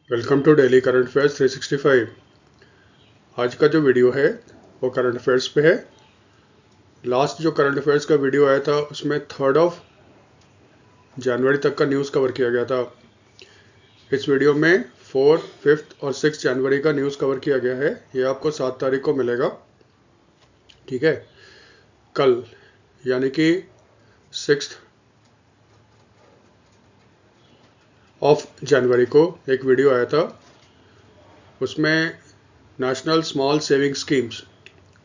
Welcome to daily current affairs 365। आज का जो वीडियो है वो करंट अफेयर्स पे है। लास्ट जो करंट अफेयर्स का वीडियो आया था उसमें 3 जनवरी तक का न्यूज़ कवर किया गया था। इस वीडियो में 4, 5 और 6 जनवरी का न्यूज़ कवर किया गया है। ये आपको 7 तारीख को मिलेगा, ठीक है। कल यानी कि 6 ऑफ जनवरी को एक वीडियो आया था। उसमें नेशनल स्मॉल सेविंग स्कीम्स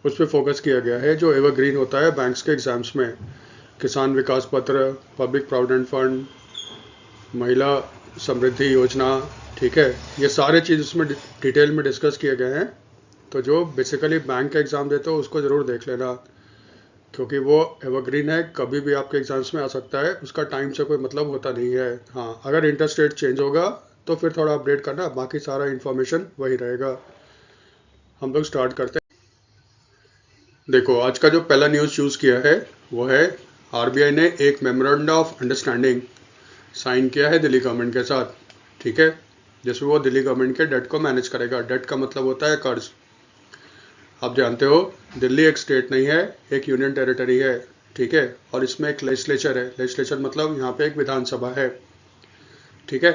उस पर फोकस किया गया है, जो एवरग्रीन होता है बैंक्स के एग्जाम्स में। किसान विकास पत्र, पब्लिक प्रोविडेंट फंड, महिला समृद्धि योजना, ठीक है। ये सारे चीज़ उसमें डिटेल में डिस्कस किए गए हैं। तो जो बेसिकली बैंक का एग्ज़ाम देते हो उसको ज़रूर देख लेना, क्योंकि वो एवरग्रीन है, कभी भी आपके एग्जाम्स में आ सकता है। उसका टाइम से कोई मतलब होता नहीं है। हाँ, अगर इंटरेस्ट रेट चेंज होगा तो फिर थोड़ा अपडेट करना, बाकी सारा इन्फॉर्मेशन वही रहेगा। हम लोग स्टार्ट करते हैं। देखो, आज का जो पहला न्यूज़ चूज़ किया है वो है आरबीआई ने एक मेमोरेंडम ऑफ अंडरस्टैंडिंग साइन किया है दिल्ली गवर्नमेंट के साथ, ठीक है। जिसमें वो दिल्ली गवर्नमेंट के डेट को मैनेज करेगा। डेट का मतलब होता है कर्ज। आप जानते हो दिल्ली एक स्टेट नहीं है, एक यूनियन टेरिटरी है, ठीक है। और इसमें एक लेजिस्लेचर है। लेजिस्लेचर मतलब यहाँ पे एक विधानसभा है, ठीक है।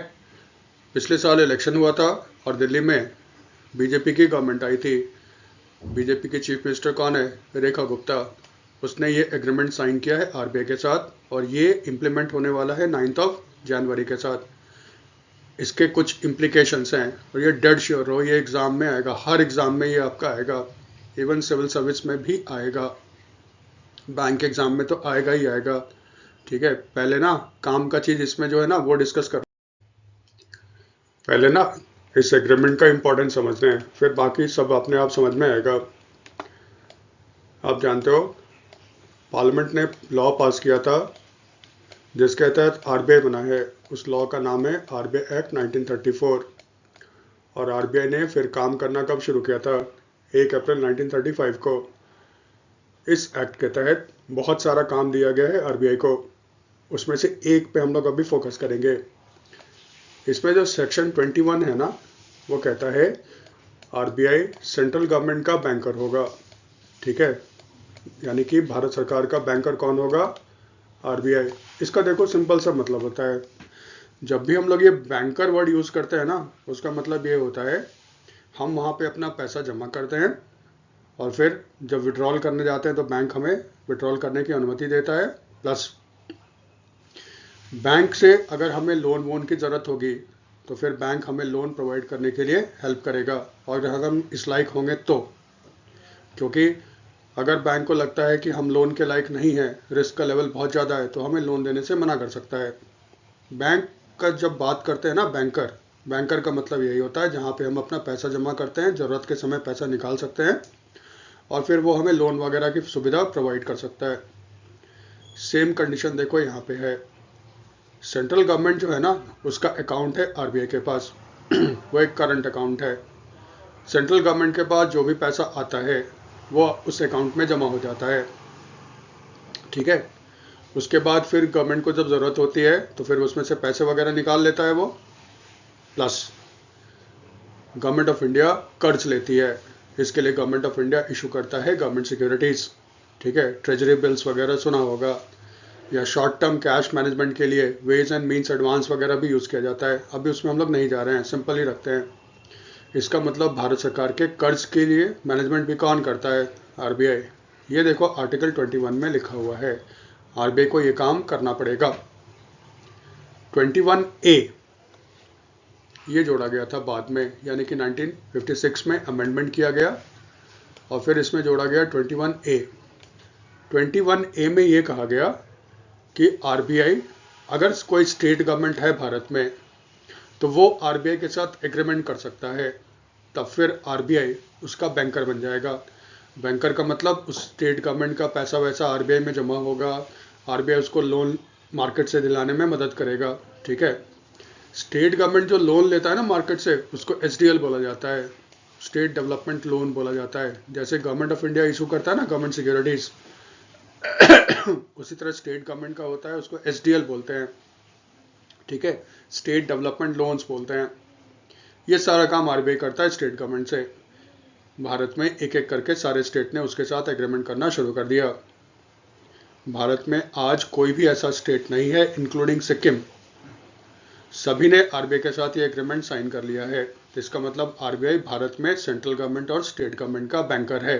पिछले साल इलेक्शन हुआ था और दिल्ली में बीजेपी की गवर्नमेंट आई थी। बीजेपी के चीफ मिनिस्टर कौन है? रेखा गुप्ता। उसने ये एग्रीमेंट साइन किया है आरबीआई के साथ और ये इम्प्लीमेंट होने वाला है 9 जनवरी के साथ। इसके कुछ इम्प्लीकेशंस हैं और ये डेड श्योर हो, ये एग्ज़ाम में आएगा। हर एग्ज़ाम में ये आपका आएगा, इवन सिविल सर्विस में भी आएगा, बैंक एग्ज़ाम में तो आएगा ही आएगा, ठीक है। पहले ना काम का चीज़ इसमें जो है ना वो डिस्कस कर, पहले ना इस एग्रीमेंट का इम्पोर्टेंस समझते हैं, फिर बाकी सब अपने आप समझ में आएगा। आप जानते हो पार्लियामेंट ने लॉ पास किया था जिसके तहत आरबीआई बना है। उस लॉ का नाम है आरबीआई एक्ट 1934। और आरबीआई ने फिर काम करना कब शुरू किया था? 1 अप्रैल 1935 को। इस एक्ट के तहत बहुत सारा काम दिया गया है आरबीआई को। उसमें से एक पे हम लोग अभी फोकस करेंगे। इसमें जो सेक्शन 21 है ना, वो कहता है आरबीआई सेंट्रल गवर्नमेंट का बैंकर होगा, ठीक है। यानी कि भारत सरकार का बैंकर कौन होगा? आरबीआई। इसका देखो सिंपल सा मतलब होता है, जब भी हम लोग ये बैंकर वर्ड यूज़ करते हैं ना, उसका मतलब ये होता है हम वहाँ पे अपना पैसा जमा करते हैं और फिर जब विड्रॉल करने जाते हैं तो बैंक हमें विड्रॉल करने की अनुमति देता है। प्लस बैंक से अगर हमें लोन वोन की ज़रूरत होगी तो फिर बैंक हमें लोन प्रोवाइड करने के लिए हेल्प करेगा, और अगर हम इस लायक होंगे तो। क्योंकि अगर बैंक को लगता है कि हम लोन के लायक नहीं हैं, रिस्क का लेवल बहुत ज़्यादा है, तो हमें लोन देने से मना कर सकता है। बैंक का जब बात करते हैं ना, बैंकर, बैंकर का मतलब यही होता है जहाँ पे हम अपना पैसा जमा करते हैं, ज़रूरत के समय पैसा निकाल सकते हैं और फिर वो हमें लोन वगैरह की सुविधा प्रोवाइड कर सकता है। सेम कंडीशन देखो यहाँ पे है। सेंट्रल गवर्नमेंट जो है ना, उसका अकाउंट है आरबीआई के पास वो एक करंट अकाउंट है। सेंट्रल गवर्नमेंट के पास जो भी पैसा आता है वो उस अकाउंट में जमा हो जाता है, ठीक है। उसके बाद फिर गवर्नमेंट को जब ज़रूरत होती है तो फिर उसमें से पैसे वगैरह निकाल लेता है वो। प्लस गवर्नमेंट ऑफ इंडिया कर्ज लेती है। इसके लिए गवर्नमेंट ऑफ इंडिया इशू करता है गवर्नमेंट सिक्योरिटीज़, ठीक है। ट्रेजरी बिल्स वगैरह सुना होगा, या शॉर्ट टर्म कैश मैनेजमेंट के लिए वेज एंड मीन्स एडवांस वगैरह भी यूज़ किया जाता है। अभी उसमें हम लोग नहीं जा रहे हैं, सिंपल ही रखते हैं। इसका मतलब भारत सरकार के कर्ज के लिए मैनेजमेंट भी कौन करता है? आरबीआई। ये देखो आर्टिकल 21 में लिखा हुआ है आरबीआई को ये काम करना पड़ेगा। 21A ये जोड़ा गया था बाद में, यानी कि 1956 में अमेंडमेंट किया गया और फिर इसमें जोड़ा गया 21A। 21A में ये कहा गया कि आरबीआई, अगर कोई स्टेट गवर्नमेंट है भारत में तो वो आरबीआई के साथ एग्रीमेंट कर सकता है, तब फिर आरबीआई उसका बैंकर बन जाएगा। बैंकर का मतलब उस स्टेट गवर्नमेंट का पैसा वैसा आरबीआई में जमा होगा, आरबीआई उसको लोन मार्केट से दिलाने में मदद करेगा, ठीक है। स्टेट गवर्नमेंट जो लोन लेता है ना मार्केट से, उसको एसडीएल बोला जाता है, स्टेट डेवलपमेंट लोन बोला जाता है। जैसे गवर्नमेंट ऑफ इंडिया इशू करता है ना गवर्नमेंट सिक्योरिटीज़, उसी तरह स्टेट गवर्नमेंट का होता है, उसको एसडीएल बोलते हैं, ठीक है। स्टेट डेवलपमेंट लोन्स बोलते हैं। ये सारा काम आरबीआई करता है स्टेट गवर्नमेंट से। भारत में एक एक करके सारे स्टेट ने उसके साथ एग्रीमेंट करना शुरू कर दिया। भारत में आज कोई भी ऐसा स्टेट नहीं है इंक्लूडिंग सिक्किम, सभी ने आरबीआई के साथ ये एग्रीमेंट साइन कर लिया है। इसका मतलब आरबीआई भारत में सेंट्रल गवर्नमेंट और स्टेट गवर्नमेंट का बैंकर है।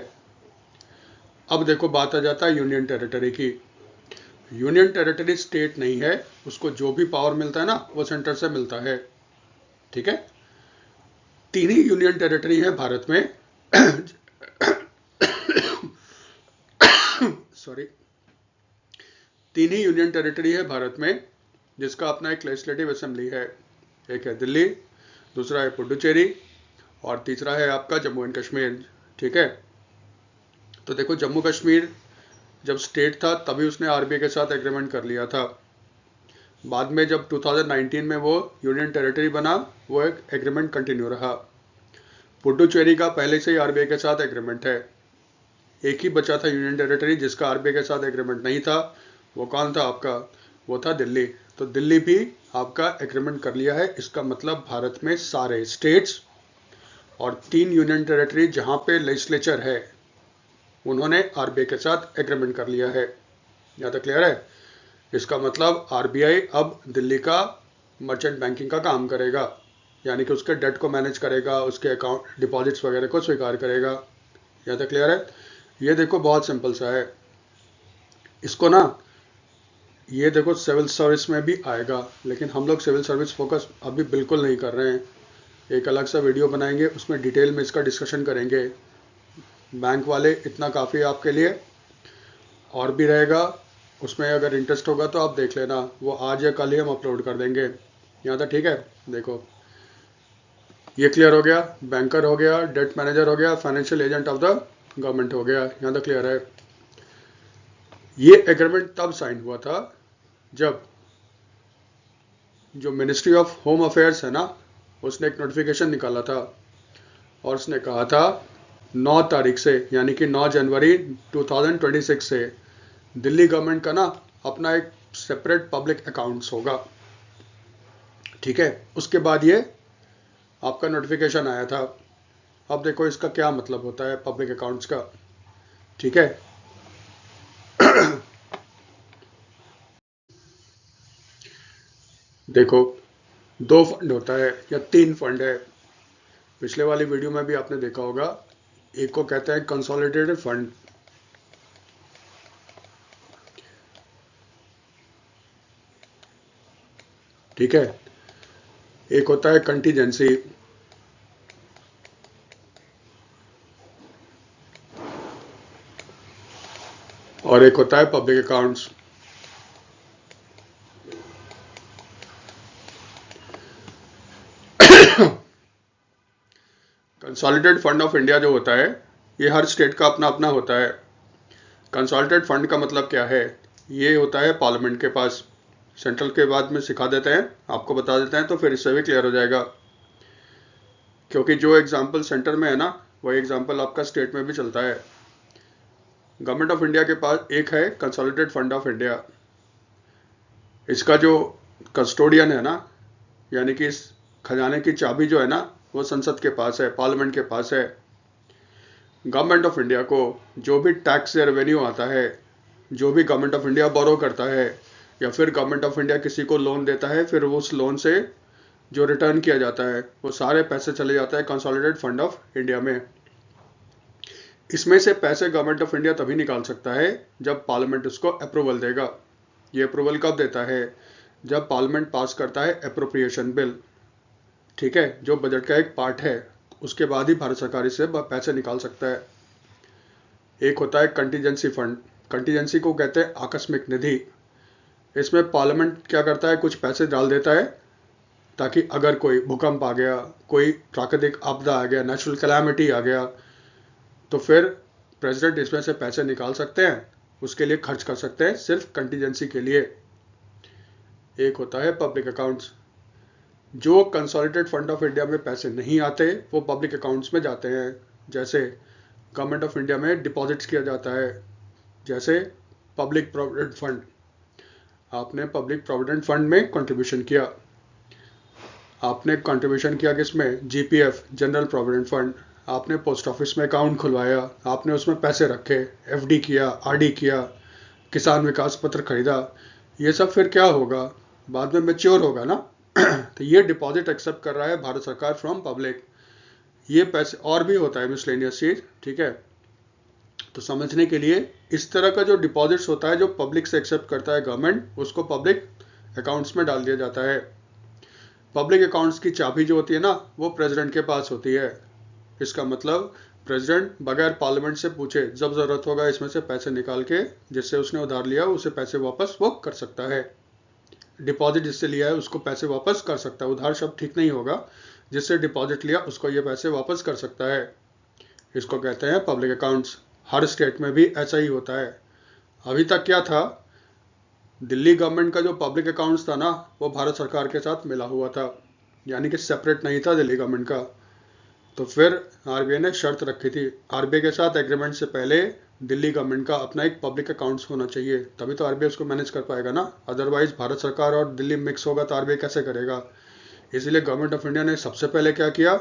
अब देखो बात आ जाता है यूनियन टेरिटरी की। यूनियन टेरिटरी स्टेट नहीं है, उसको जो भी पावर मिलता है ना वो सेंटर से मिलता है। ठीक है, तीन ही यूनियन टेरिटरी है भारत में सॉरी, तीन ही यूनियन टेरिटरी है भारत में जिसका अपना एक लेजिस्लेटिव असेंबली है। एक है दिल्ली, दूसरा है पुडुचेरी और तीसरा है आपका जम्मू एंड कश्मीर। ठीक है, तो देखो जम्मू कश्मीर जब स्टेट था तभी उसने आरबीआई के साथ एग्रीमेंट कर लिया था। बाद में जब 2019 में वो यूनियन टेरिटरी बना, वो एक एग्रीमेंट कंटिन्यू रहा। पुडुचेरी का पहले से ही आरबीआई के साथ एग्रीमेंट है। एक ही बचा था यूनियन टेरिटरी जिसका आरबीआई के साथ एग्रीमेंट नहीं था, वो कौन था आपका, वो था दिल्ली। तो दिल्ली भी आपका एग्रीमेंट कर लिया है। इसका मतलब भारत में सारे स्टेट्स और तीन यूनियन टेरिटरी जहां पे लेजिस्लेचर है उन्होंने आरबीआई के साथ एग्रीमेंट कर लिया है। यहाँ तक क्लियर है? इसका मतलब आरबीआई अब दिल्ली का मर्चेंट बैंकिंग का काम करेगा, यानी कि उसके डेट को मैनेज करेगा, उसके अकाउंट डिपॉजिट्स वगैरह को स्वीकार करेगा। यहाँ तक क्लियर है? ये देखो बहुत सिंपल सा है। इसको ना, ये देखो सिविल सर्विस में भी आएगा, लेकिन हम लोग सिविल सर्विस फोकस अभी बिल्कुल नहीं कर रहे हैं। एक अलग सा वीडियो बनाएंगे, उसमें डिटेल में इसका डिस्कशन करेंगे। बैंक वाले इतना काफ़ी है आपके लिए, और भी रहेगा। उसमें अगर इंटरेस्ट होगा तो आप देख लेना, वो आज या कल ही हम अपलोड कर देंगे। यहाँ तक ठीक है? देखो ये क्लियर हो गया, बैंकर हो गया, डेट मैनेजर हो गया, financial agent of the government हो गया। यहाँ तक क्लियर है? ये एग्रीमेंट तब साइन हुआ था जब जो मिनिस्ट्री ऑफ होम अफेयर्स है ना, उसने एक नोटिफिकेशन निकाला था और उसने कहा था 9 तारीख से, यानी कि 9 जनवरी 2026 से दिल्ली गवर्नमेंट का ना अपना एक सेपरेट पब्लिक अकाउंट्स होगा। ठीक है, उसके बाद ये आपका नोटिफिकेशन आया था। अब देखो इसका क्या मतलब होता है पब्लिक अकाउंट्स का। ठीक है, देखो 2 फंड होता है या 3 फंड है। पिछले वाली वीडियो में भी आपने देखा होगा। एक को कहते हैं कंसोलिडेटेड फंड, ठीक है। एक होता है कंटीजेंसी, और एक होता है public accounts. Consolidated fund of India जो होता है, ये हर स्टेट का अपना अपना होता है। कंसोलिडेटेड फंड का मतलब क्या है? ये होता है पार्लियामेंट के पास। सेंट्रल के बाद में सिखा देते हैं, आपको बता देते हैं, तो फिर इससे भी क्लियर हो जाएगा। क्योंकि जो एग्जाम्पल सेंटर में है ना, वही एग्जाम्पल आपका स्टेट में भी चलता है। गवर्नमेंट ऑफ इंडिया के पास एक है कंसोलिडेटेड फंड ऑफ इंडिया। इसका जो कस्टोडियन है ना, यानी कि इस खजाने की चाबी जो है ना, वो संसद के पास है, पार्लियामेंट के पास है। गवर्नमेंट ऑफ इंडिया को जो भी टैक्स या रेवेन्यू आता है, जो भी गवर्नमेंट ऑफ इंडिया बोरो करता है, या फिर गवर्नमेंट ऑफ इंडिया किसी को लोन देता है, फिर उस लोन से जो रिटर्न किया जाता है वो सारे पैसे चले जाते हैं कंसोलिडेटेड फंड ऑफ इंडिया में। इसमें से पैसे गवर्नमेंट ऑफ इंडिया तभी निकाल सकता है जब पार्लियामेंट उसको अप्रूवल देगा। ये अप्रूवल कब देता है? जब पार्लियामेंट पास करता है अप्रोप्रिएशन बिल, ठीक है, जो बजट का एक पार्ट है। उसके बाद ही भारत सरकार इससे पैसे निकाल सकता है। एक होता है कंटीजेंसी फंड। कंटीजेंसी को कहते हैं आकस्मिक निधि। इसमें पार्लियामेंट क्या करता है, कुछ पैसे डाल देता है ताकि अगर कोई भूकंप आ गया, कोई प्राकृतिक आपदा आ गया, नेचुरल कैलामिटी आ गया, तो फिर प्रेसिडेंट इसमें से पैसे निकाल सकते हैं, उसके लिए खर्च कर सकते हैं, सिर्फ कंटीजेंसी के लिए। एक होता है पब्लिक अकाउंट्स। जो कंसोलिडेटेड फंड ऑफ इंडिया में पैसे नहीं आते वो पब्लिक अकाउंट्स में जाते हैं। जैसे गवर्नमेंट ऑफ इंडिया में डिपॉजिट्स किया जाता है, जैसे पब्लिक प्रोविडेंट फंड। आपने पब्लिक प्रोविडेंट फंड में कंट्रीब्यूशन किया, आपने कंट्रीब्यूशन किया किसमें, जीपीएफ, जनरल प्रोविडेंट फंड, आपने पोस्ट ऑफिस में अकाउंट खुलवाया, आपने उसमें पैसे रखे, एफडी किया, आरडी किया, किसान विकास पत्र खरीदा, ये सब फिर क्या होगा, बाद में मेच्योर होगा ना। तो ये डिपॉजिट एक्सेप्ट कर रहा है भारत सरकार फ्रॉम पब्लिक। ये पैसे और भी होता है मिसलेनियस चीज, ठीक है। तो समझने के लिए इस तरह का जो डिपॉजिट्स होता है जो पब्लिक से एक्सेप्ट करता है गवर्नमेंट, उसको पब्लिक अकाउंट्स में डाल दिया जाता है। पब्लिक अकाउंट्स की चाबी जो होती है ना, वो प्रेसिडेंट के पास होती है। इसका मतलब प्रेसिडेंट बगैर पार्लियामेंट से पूछे जब जरूरत होगा इसमें से पैसे निकाल के जिससे उसने उधार लिया उसे पैसे वापस वो कर सकता है। डिपॉजिट जिससे लिया है उसको पैसे वापस कर सकता है, उधार शब्द ठीक नहीं होगा, जिससे डिपॉजिट लिया उसको ये पैसे वापस कर सकता है। इसको कहते हैं पब्लिक अकाउंट्स। हर स्टेट में भी ऐसा ही होता है। अभी तक क्या था, दिल्ली गवर्नमेंट का जो पब्लिक अकाउंट्स था ना, वो भारत सरकार के साथ मिला हुआ था, यानी कि सेपरेट नहीं था दिल्ली गवर्नमेंट का। तो फिर आरबीआई ने शर्त रखी थी, आरबीआई के साथ एग्रीमेंट से पहले दिल्ली गवर्नमेंट का अपना एक पब्लिक अकाउंट्स होना चाहिए, तभी तो आरबीआई उसको मैनेज कर पाएगा ना। अदरवाइज भारत सरकार और दिल्ली मिक्स होगा तो आरबीआई कैसे करेगा। इसलिए गवर्नमेंट ऑफ इंडिया ने सबसे पहले क्या किया,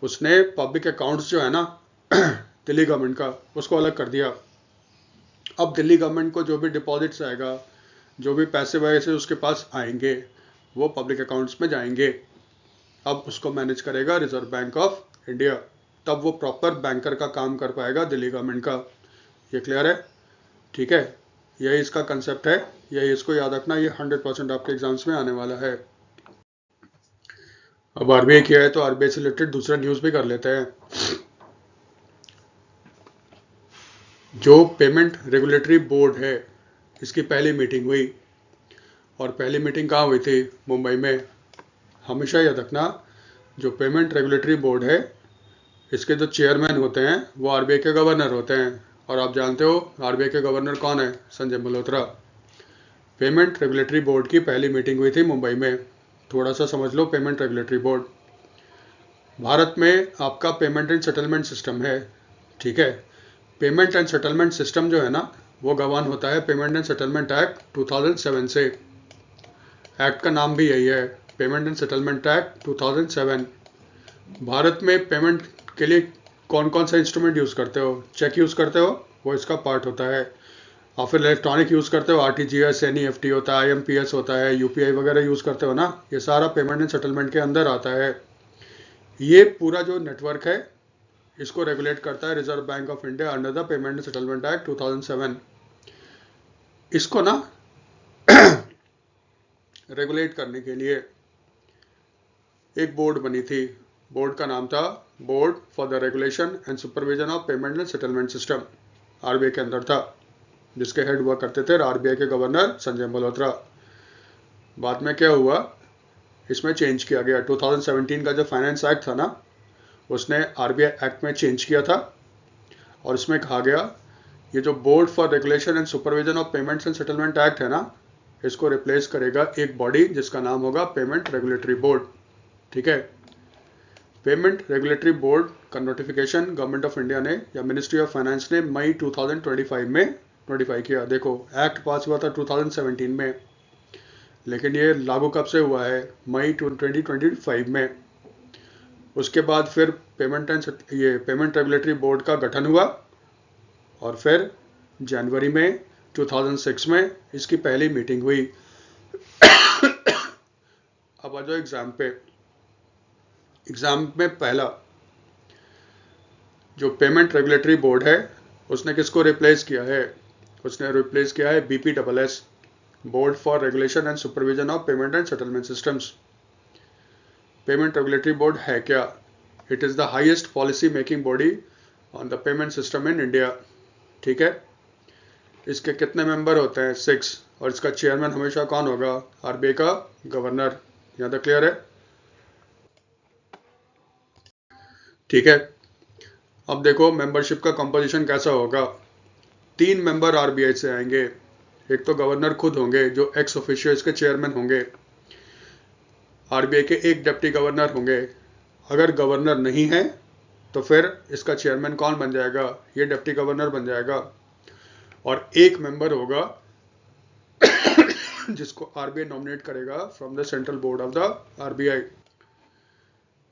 उसने पब्लिक अकाउंट्स जो है ना दिल्ली गवर्नमेंट का, उसको अलग कर दिया। अब दिल्ली गवर्नमेंट को जो भी डिपॉजिट्स आएगा, जो भी पैसे वैसे उसके पास आएंगे, वो पब्लिक अकाउंट्स में जाएंगे। अब उसको मैनेज करेगा रिजर्व बैंक ऑफ इंडिया, तब वो प्रॉपर बैंकर का काम कर पाएगा दिल्ली गवर्नमेंट का। ये क्लियर है, ठीक है। यही इसका कंसेप्ट है, यही इसको याद रखना, ये 100% आपके एग्जाम्स में आने वाला है। अब आरबीआई किया है तो आरबीआई से रिलेटेड दूसरा न्यूज़ भी कर लेते हैं। जो पेमेंट रेगुलेटरी बोर्ड है, इसकी पहली मीटिंग हुई, और पहली मीटिंग कहाँ हुई थी, मुंबई में। हमेशा याद रखना, जो पेमेंट रेगुलेटरी बोर्ड है, इसके जो चेयरमैन होते हैं वो आरबीआई के गवर्नर होते हैं, और आप जानते हो आरबीआई के गवर्नर कौन है, Sanjay Malhotra. Payment regulatory board की पहली मीटिंग हुई थी मुंबई में। थोड़ा सा समझ लो पेमेंट रेगुलेटरी बोर्ड। भारत में आपका पेमेंट एंड सेटलमेंट सिस्टम है, ठीक है। पेमेंट एंड सेटलमेंट सिस्टम जो है ना, वो गवर्न होता है पेमेंट एंड सेटलमेंट एक्ट 2007 से। एक्ट का नाम भी यही है, payment and settlement act 2007। Bharat में पेमेंट के लिए कौन कौन सा इंस्ट्रूमेंट यूज़ करते हो, चेक यूज़ करते हो, वो इसका पार्ट होता है। और फिर इलेक्ट्रॉनिक यूज़ करते हो, आरटीजीएस, एनईएफटी होता है, आईएमपीएस होता है, यूपीआई वगैरह यूज़ करते हो ना, ये सारा पेमेंट एंड सेटलमेंट के अंदर आता है। ये पूरा जो नेटवर्क है, इसको रेगुलेट करता है reserve bank of India under the payment and settlement act 2007। इसको ना रेगुलेट करने के लिए एक बोर्ड बनी थी। बोर्ड का नाम था board for the regulation and supervision of payment and settlement system, RBI के अंदर था, जिसके हेड हुआ करते थे आरबीआई के गवर्नर संजय मल्होत्रा। बाद में क्या हुआ, इसमें चेंज किया गया। 2017 का जो फाइनेंस एक्ट था ना, उसने आरबीआई एक्ट में चेंज किया था, और इसमें कहा गया ये जो board for regulation and supervision of payments and settlement act है ना, इसको रिप्लेस करेगा एक बॉडी जिसका नाम होगा पेमेंट रेगुलेटरी बोर्ड, ठीक है। पेमेंट रेगुलेटरी बोर्ड का नोटिफिकेशन गवर्नमेंट ऑफ इंडिया ने या मिनिस्ट्री ऑफ फाइनेंस ने मई 2025 में नोटिफाई किया। देखो, एक्ट पास हुआ था 2017 में, लेकिन ये लागू कब से हुआ है, मई 2025 में। उसके बाद फिर पेमेंट रेगुलेटरी बोर्ड का गठन हुआ, और फिर जनवरी में 2006 में इसकी पहली मीटिंग हुई। अब आ जाओ एग्जाम पे। एग्जाम में पहला जो पेमेंट रेगुलेटरी बोर्ड है, उसने किसको रिप्लेस किया है, उसने रिप्लेस किया है BPSS, board for regulation and supervision of payment and settlement systems. Payment regulatory board है क्या, it is the highest policy making body on the payment system in India, ठीक है। इसके कितने मेंबर होते हैं, 6, और इसका चेयरमैन हमेशा कौन होगा, आरबीआई का गवर्नर। यहाँ तक क्लियर है, ठीक है। अब देखो मेंबरशिप का कंपोजिशन कैसा होगा। 3 मेंबर आरबीआई से आएंगे, एक तो गवर्नर खुद होंगे जो एक्स ऑफिशियो इसके चेयरमैन होंगे, आरबीआई के एक डिप्टी गवर्नर होंगे। अगर गवर्नर नहीं है तो फिर इसका चेयरमैन कौन बन जाएगा, ये डिप्टी गवर्नर बन जाएगा। और एक मेंबर होगा जिसको आरबीआई नॉमिनेट करेगा from the central board of the RBI.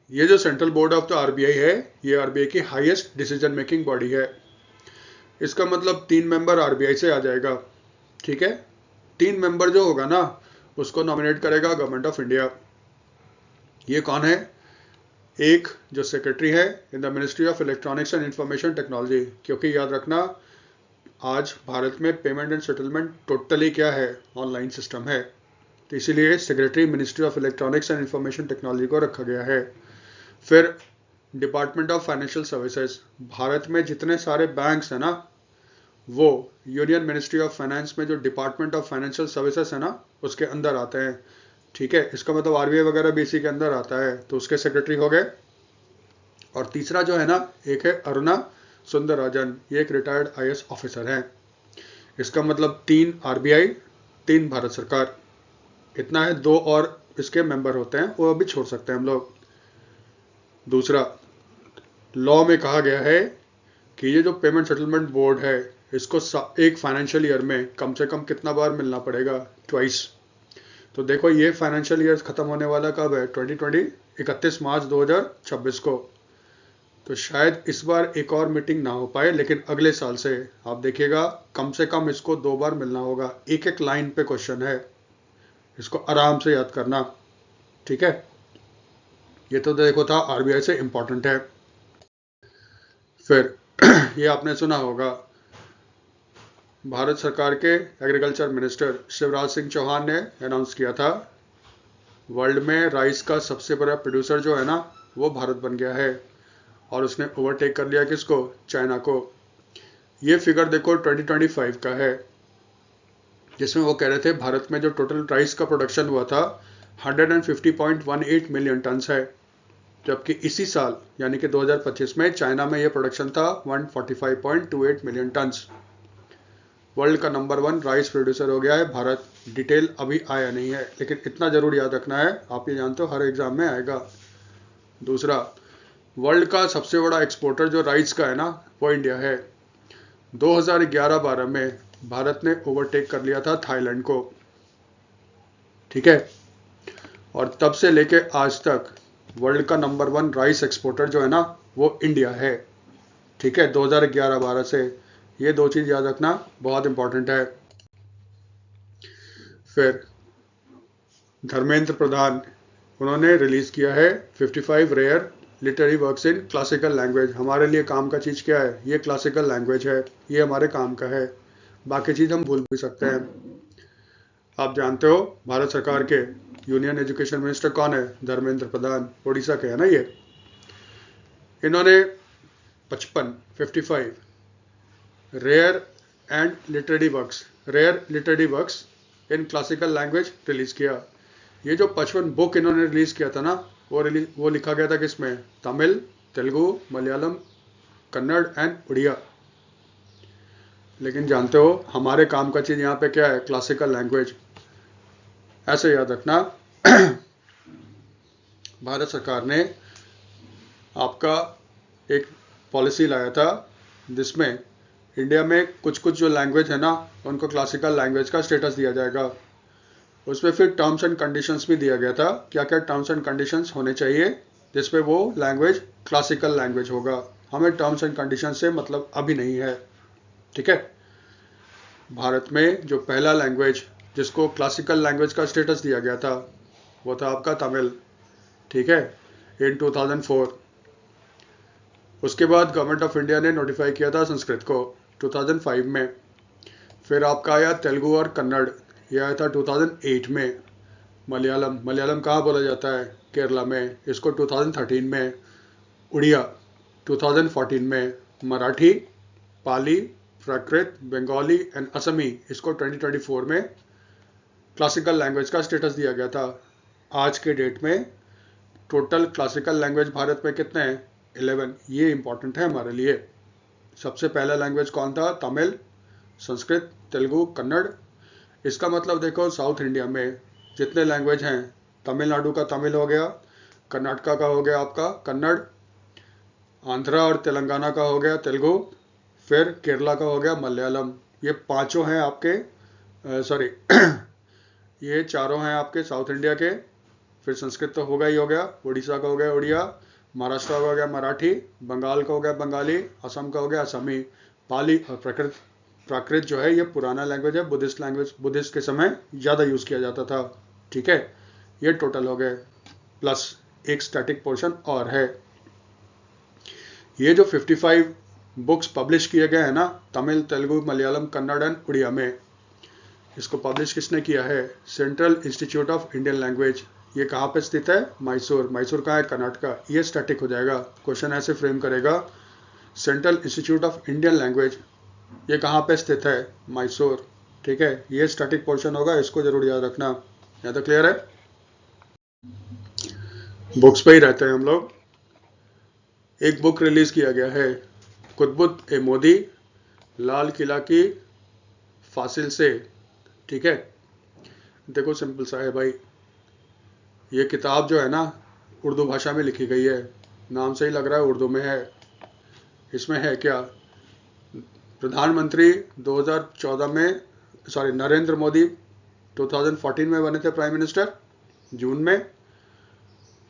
ये जो central board of the RBI है, ये आरबीआई की हाईएस्ट डिसीजन मेकिंग बॉडी है। इसका मतलब 3 मेंबर आरबीआई से आ जाएगा, ठीक है। 3 मेंबर जो होगा ना, उसको नॉमिनेट करेगा गवर्नमेंट ऑफ इंडिया। ये कौन है? एक जो सेक्रेटरी है in the ministry of electronics and information technology, क्योंकि याद रखना आज भारत में पेमेंट एंड सेटलमेंट टोटली क्या है? ऑनलाइन सिस्टम है, तो इसीलिए secretary ministry of electronics and information technology को रखा गया है। फिर department of financial services, Bharat में जितने सारे बैंक्स हैं ना, वो यूनियन मिनिस्ट्री ऑफ फाइनेंस में जो डिपार्टमेंट ऑफ फाइनेंशियल सर्विसेज है ना, उसके अंदर आते हैं, ठीक है। इसका मतलब आरबीआई वगैरह भी इसी के अंदर आता है, तो उसके सेक्रेटरी हो गए। और तीसरा जो है ना, एक है अरुणा सुंदरराजन, ये एक रिटायर्ड आईएएस ऑफिसर हैं। इसका मतलब 3 आरबीआई, 3 भारत सरकार, इतना है। 2 और इसके मेंबर होते हैं, वो अभी छोड़ सकते हैं हम लोग। दूसरा, लॉ में कहा गया है कि ये जो पेमेंट सेटलमेंट बोर्ड है, इसको एक फाइनेंशियल ईयर में कम से कम कितना बार मिलना पड़ेगा? ट्वाइस। तो देखो ये फाइनेंशियल ईयर खत्म होने वाला कब है? 2020, 31 मार्च 2026 को। तो शायद इस बार एक और मीटिंग ना हो पाए, लेकिन अगले साल से आप देखिएगा कम से कम इसको 2 बार मिलना होगा। एक एक लाइन पे क्वेश्चन है, इसको आराम से याद करना, ठीक है। ये तो देखो था आरबीआई से इंपॉर्टेंट है। फिर ये आपने सुना होगा, भारत सरकार के एग्रीकल्चर मिनिस्टर शिवराज सिंह चौहान ने अनाउंस किया था, वर्ल्ड में राइस का सबसे बड़ा प्रोड्यूसर जो है ना, वो भारत बन गया है। और उसने ओवरटेक कर लिया किसको? चाइना को। ये फिगर देखो 2025 का है, जिसमें वो कह रहे थे भारत में जो टोटल राइस का प्रोडक्शन हुआ था 150.18 मिलियन टन है, जबकि इसी साल यानी कि 2025 में चाइना में ये प्रोडक्शन था 145.28 मिलियन टन। वर्ल्ड का नंबर 1 राइस प्रोड्यूसर हो गया है भारत। डिटेल अभी आया नहीं है, लेकिन इतना जरूर याद रखना है, आप ये जानते हो हर एग्जाम में आएगा। दूसरा, वर्ल्ड का सबसे बड़ा एक्सपोर्टर जो राइस का है ना, वो इंडिया है। 2011-12 में भारत ने ओवरटेक कर लिया था थाईलैंड को, ठीक है। और तब से लेके आज तक वर्ल्ड का नंबर 1 राइस एक्सपोर्टर जो है ना, वो इंडिया है, ठीक है। 2011-12 से ये 2 चीज याद रखना बहुत इंपॉर्टेंट है। फिर धर्मेंद्र प्रधान, उन्होंने रिलीज किया है 55 rare literary works in classical language. हमारे लिए काम का चीज क्या है? ये क्लासिकल लैंग्वेज है, ये हमारे काम का है, बाकी चीज हम भूल भी सकते हैं। आप जानते हो भारत सरकार के यूनियन एजुकेशन मिनिस्टर कौन है? धर्मेंद्र प्रधान, उड़ीसा के है ना ये। इन्होंने 55 rare literary works in classical language release किया। ये जो 55 बुक इन्होंने रिलीज किया था ना, वो लिखा गया था किसमें? तमिल, तेलुगु, मलयालम, कन्नड़ एंड उड़िया। लेकिन जानते हो हमारे काम का चीज यहाँ पे क्या है? Classical language. ऐसे याद रखना भारत सरकार ने आपका एक पॉलिसी लाया था, जिसमें इंडिया में कुछ जो लैंग्वेज है ना, उनको क्लासिकल लैंग्वेज का स्टेटस दिया जाएगा। उसमें फिर टर्म्स एंड कंडीशंस भी दिया गया था, क्या क्या टर्म्स एंड कंडीशंस होने चाहिए जिसपे वो लैंग्वेज क्लासिकल लैंग्वेज होगा। हमें टर्म्स एंड कंडीशन से मतलब अभी नहीं है, ठीक है। भारत में जो पहला लैंग्वेज जिसको क्लासिकल लैंग्वेज का स्टेटस दिया गया था, वो था आपका तमिल, ठीक है, इन 2004। उसके बाद गवर्नमेंट ऑफ इंडिया ने नोटिफाई किया था संस्कृत को 2005 में। फिर आपका आया तेलुगु और कन्नड़, यह आया था 2008 में। मलयालम कहाँ बोला जाता है? केरला में, इसको 2013 में। उड़िया 2014 में। मराठी, पाली, प्राकृत, बंगाली एंड असमी, इसको 2024 में क्लासिकल लैंग्वेज का स्टेटस दिया गया था। आज के डेट में टोटल क्लासिकल लैंग्वेज भारत में कितने हैं? 11। ये इंपॉर्टेंट है हमारे लिए। सबसे पहला लैंग्वेज कौन था? तमिल, संस्कृत, तेलुगु, कन्नड़। इसका मतलब देखो साउथ इंडिया में जितने लैंग्वेज हैं, तमिलनाडु का तमिल हो गया, कर्नाटका का हो गया आपका कन्नड़, आंध्रा और तेलंगाना का हो गया तेलुगु, फिर केरला का हो गया मलयालम। ये पांचों हैं आपके ये चारों हैं आपके साउथ इंडिया के, फिर संस्कृत तो होगा ही हो गया, उड़ीसा का हो गया उड़िया, महाराष्ट्र का हो गया मराठी, बंगाल का हो गया बंगाली, असम का हो गया असमी। पाली और प्राकृत जो है ये पुराना लैंग्वेज है, बुद्धिस्ट लैंग्वेज, बुद्धिस्ट के समय ज़्यादा यूज़ किया जाता था। ठीक है, ये टोटल हो गए, प्लस एक स्टैटिक पोर्शन और है। ये जो 55 बुक्स पब्लिश किए गए हैं ना, तमिल, तेलुगु, मलयालम, कन्नड़ एंड उड़िया में, इसको पब्लिश किसने किया है? Central institute of Indian language. ये कहाँ पे स्थित है? मैसूर। मैसूर कहाँ है? कर्नाटका। ये स्टैटिक हो जाएगा, क्वेश्चन ऐसे फ्रेम करेगा, central institute of Indian language ये कहाँ पे स्थित है? मैसूर। ठीक है, ये स्टैटिक पोर्शन होगा, इसको जरूर याद रखना। यहाँ तो क्लियर है? बुक्स पे ही रहते हैं हम लोग। एक बुक रिलीज किया गया है, कुतुब ए मोदी, लाल किला की फासिल से। ठीक है, देखो सिंपल सा है भाई, ये किताब जो है ना उर्दू भाषा में लिखी गई है, नाम से ही लग रहा है उर्दू में है। इसमें है क्या? प्रधानमंत्री 2014 में, सॉरी नरेंद्र मोदी 2014 में बने थे प्राइम मिनिस्टर, जून में।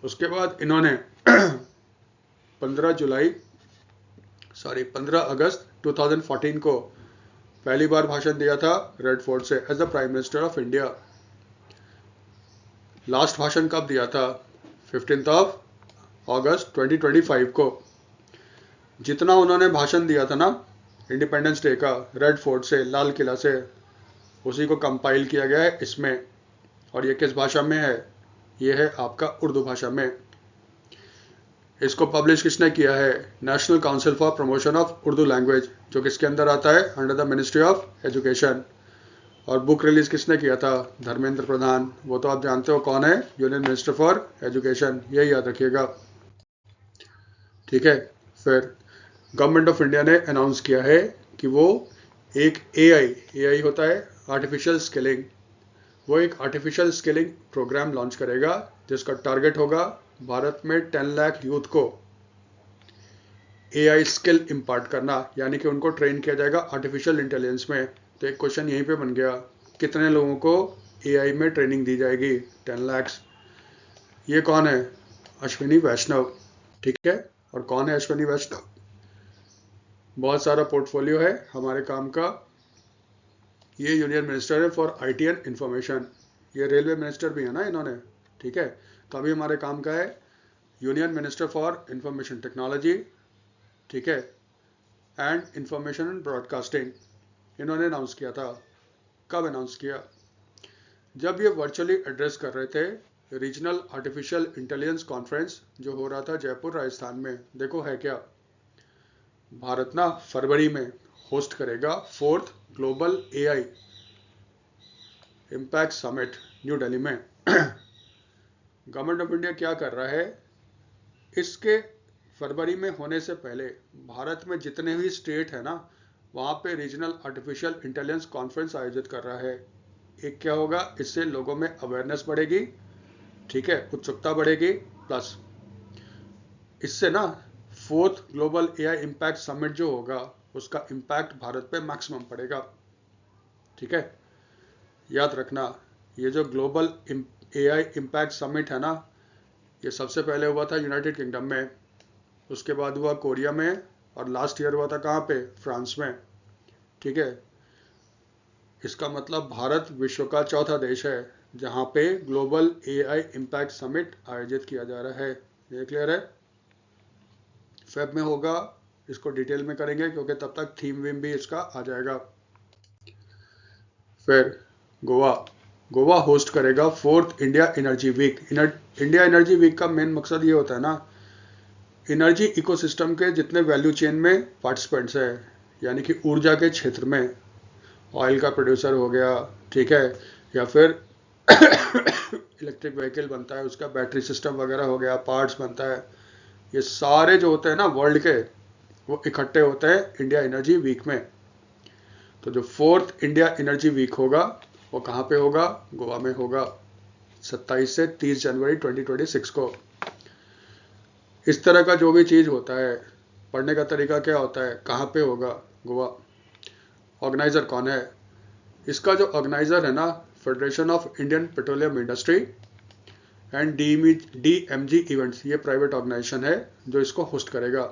उसके बाद इन्होंने 15 अगस्त 2014 को पहली बार भाषण दिया था रेड फोर्ट से as the prime minister of India. Last भाषण कब दिया था? 15 अगस्त 2025 को। जितना उन्होंने भाषण दिया था ना इंडिपेंडेंस डे का रेड फोर्ट से, लाल किला से, उसी को कंपाइल किया गया है इसमें। और ये किस भाषा में है? ये है आपका उर्दू भाषा में। इसको पब्लिश किसने किया है? National council for promotion of Urdu language, जो किसके अंदर आता है? Under the ministry of education. और बुक रिलीज किसने किया था? धर्मेंद्र प्रधान। वो तो आप जानते हो कौन है, यूनियन मिनिस्टर फॉर एजुकेशन, यही याद रखिएगा। ठीक है, फिर गवर्नमेंट ऑफ इंडिया ने अनाउंस किया है कि वो एक एआई होता है आर्टिफिशियल स्किलिंग, वो एक आर्टिफिशियल स्किलिंग प्रोग्राम लॉन्च करेगा, जिसका टारगेट होगा भारत में 10 लाख यूथ को एआई स्किल इम्पार्ट करना, यानी कि उनको ट्रेन किया जाएगा आर्टिफिशियल इंटेलिजेंस में। तो एक क्वेश्चन यहीं पे बन गया, कितने लोगों को एआई में ट्रेनिंग दी जाएगी? 10 लाख। ये कौन है? अश्विनी वैष्णव। ठीक है, और कौन है अश्विनी वैष्णव? बहुत सारा पोर्टफोलियो है हमारे काम का। ये यूनियन मिनिस्टर है फॉर आईटी एंड इंफॉर्मेशन, ये रेलवे मिनिस्टर भी है ना इन्होंने। ठीक है, तो अभी हमारे काम का है union minister for information technology, ठीक है, एंड इंफॉर्मेशन एंड ब्रॉडकास्टिंग। इन्होंने अनाउंस किया था। कब अनाउंस किया? जब ये वर्चुअली एड्रेस कर रहे थे रीजनल आर्टिफिशियल इंटेलिजेंस कॉन्फ्रेंस जो हो रहा था जयपुर राजस्थान में। देखो है क्या, भारत ना फरवरी में होस्ट करेगा 4th global AI impact summit new Delhi में। गवर्नमेंट ऑफ इंडिया क्या कर रहा है, इसके फरवरी में होने से पहले भारत में जितने भी स्टेट है ना, वहाँ पे रीजनल आर्टिफिशियल इंटेलिजेंस कॉन्फ्रेंस आयोजित कर रहा है। एक क्या होगा, इससे लोगों में अवेयरनेस बढ़ेगी, ठीक है, उत्सुकता बढ़ेगी, प्लस इससे ना 4th global AI impact summit जो होगा उसका इम्पैक्ट भारत पे मैक्सिमम पड़ेगा। ठीक है, याद रखना, ये जो ग्लोबल एआई इम्पैक्ट समिट है ना, ये सबसे पहले हुआ था यूनाइटेड किंगडम में, उसके बाद हुआ कोरिया में, और लास्ट ईयर हुआ था कहाँ पे? फ्रांस में। ठीक है, इसका मतलब भारत विश्व का चौथा देश है जहाँ पे ग्लोबल एआई इम्पैक्ट समिट आयोजित किया जा रहा है। ये क्लियर है? फेब में होगा, इसको डिटेल में करेंगे क्योंकि तब तक थीम वीम भी इसका आ जाएगा। फिर गोवा होस्ट करेगा 4th India energy week. India energy week का मेन मकसद ये होता है ना, एनर्जी इकोसिस्टम के जितने वैल्यू चेन में पार्टिसिपेंट्स है, यानी कि ऊर्जा के क्षेत्र में ऑयल का प्रोड्यूसर हो गया, ठीक है, या फिर इलेक्ट्रिक व्हीकल बनता है उसका बैटरी सिस्टम वगैरह हो गया, पार्ट्स बनता है, ये सारे जो होते हैं ना वर्ल्ड के, वो इकट्ठे होते हैं इंडिया एनर्जी वीक में। तो जो 4th इंडिया एनर्जी वीक होगा वो कहाँ पे होगा? गोवा में होगा, 27 से 30 जनवरी 2026 को। इस तरह का जो भी चीज़ होता है, पढ़ने का तरीका क्या होता है, कहाँ पे होगा? गोवा। ऑर्गेनाइजर कौन है इसका? जो ऑर्गेनाइजर है ना, federation of Indian petroleum industry, and DMG events, ये प्राइवेट ऑर्गेनाइजेशन है जो इसको होस्ट करेगा।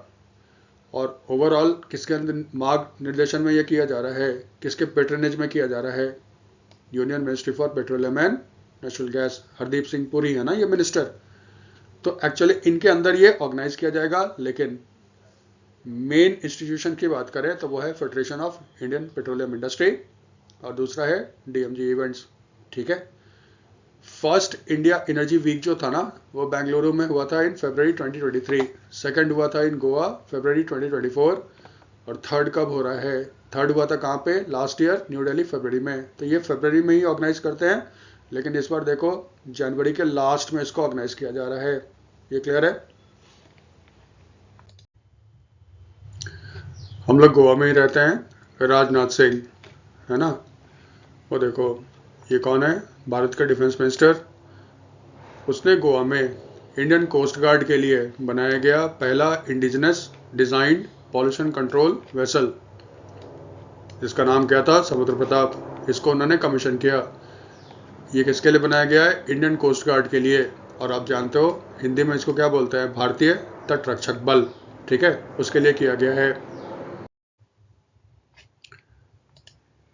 और ओवरऑल किसके अंदर मार्ग निर्देशन में ये किया जा रहा है, किसके पेट्रोनेज में किया जा रहा है? Union ministry for petroleum and natural gas, Hardeep Singh Puri है ना ये मिनिस्टर। तो एक्चुअली इनके अंदर ये ऑर्गेनाइज किया जाएगा, लेकिन मेन इंस्टीट्यूशन की बात करें तो वो है federation of Indian petroleum industry और दूसरा है DMG इवेंट्स। ठीक है। फर्स्ट इंडिया एनर्जी वीक जो था ना वो बेंगलुरु में हुआ था इन फरवरी 2023, सेकंड हुआ था इन गोवा फरवरी 2024 और थर्ड कब हो रहा है? थर्ड हुआ था कहाँ पे? लास्ट ईयर न्यू दिल्ली फरवरी में। तो ये फरवरी में ही ऑर्गेनाइज करते हैं, लेकिन इस बार देखो जनवरी के लास्ट में इसको ऑर्गेनाइज किया जा रहा है। ये क्लियर है? हम लोग गोवा में ही रहते हैं, राजनाथ सिंह है ना, वो देखो ये कौन है? भारत का डिफेंस मिनिस्टर। उसने गोवा में इंडियन कोस्ट गार्ड के लिए बनाया गया पहला indigenous designed pollution control vessel, जिसका नाम क्या था? समुद्र प्रताप। इसको उन्होंने कमीशन किया। ये किसके लिए बनाया गया है? इंडियन कोस्ट गार्ड के लिए। और आप जानते हो हिंदी में इसको क्या बोलते हैं? भारतीय तट रक्षक बल। ठीक है, उसके लिए किया गया है।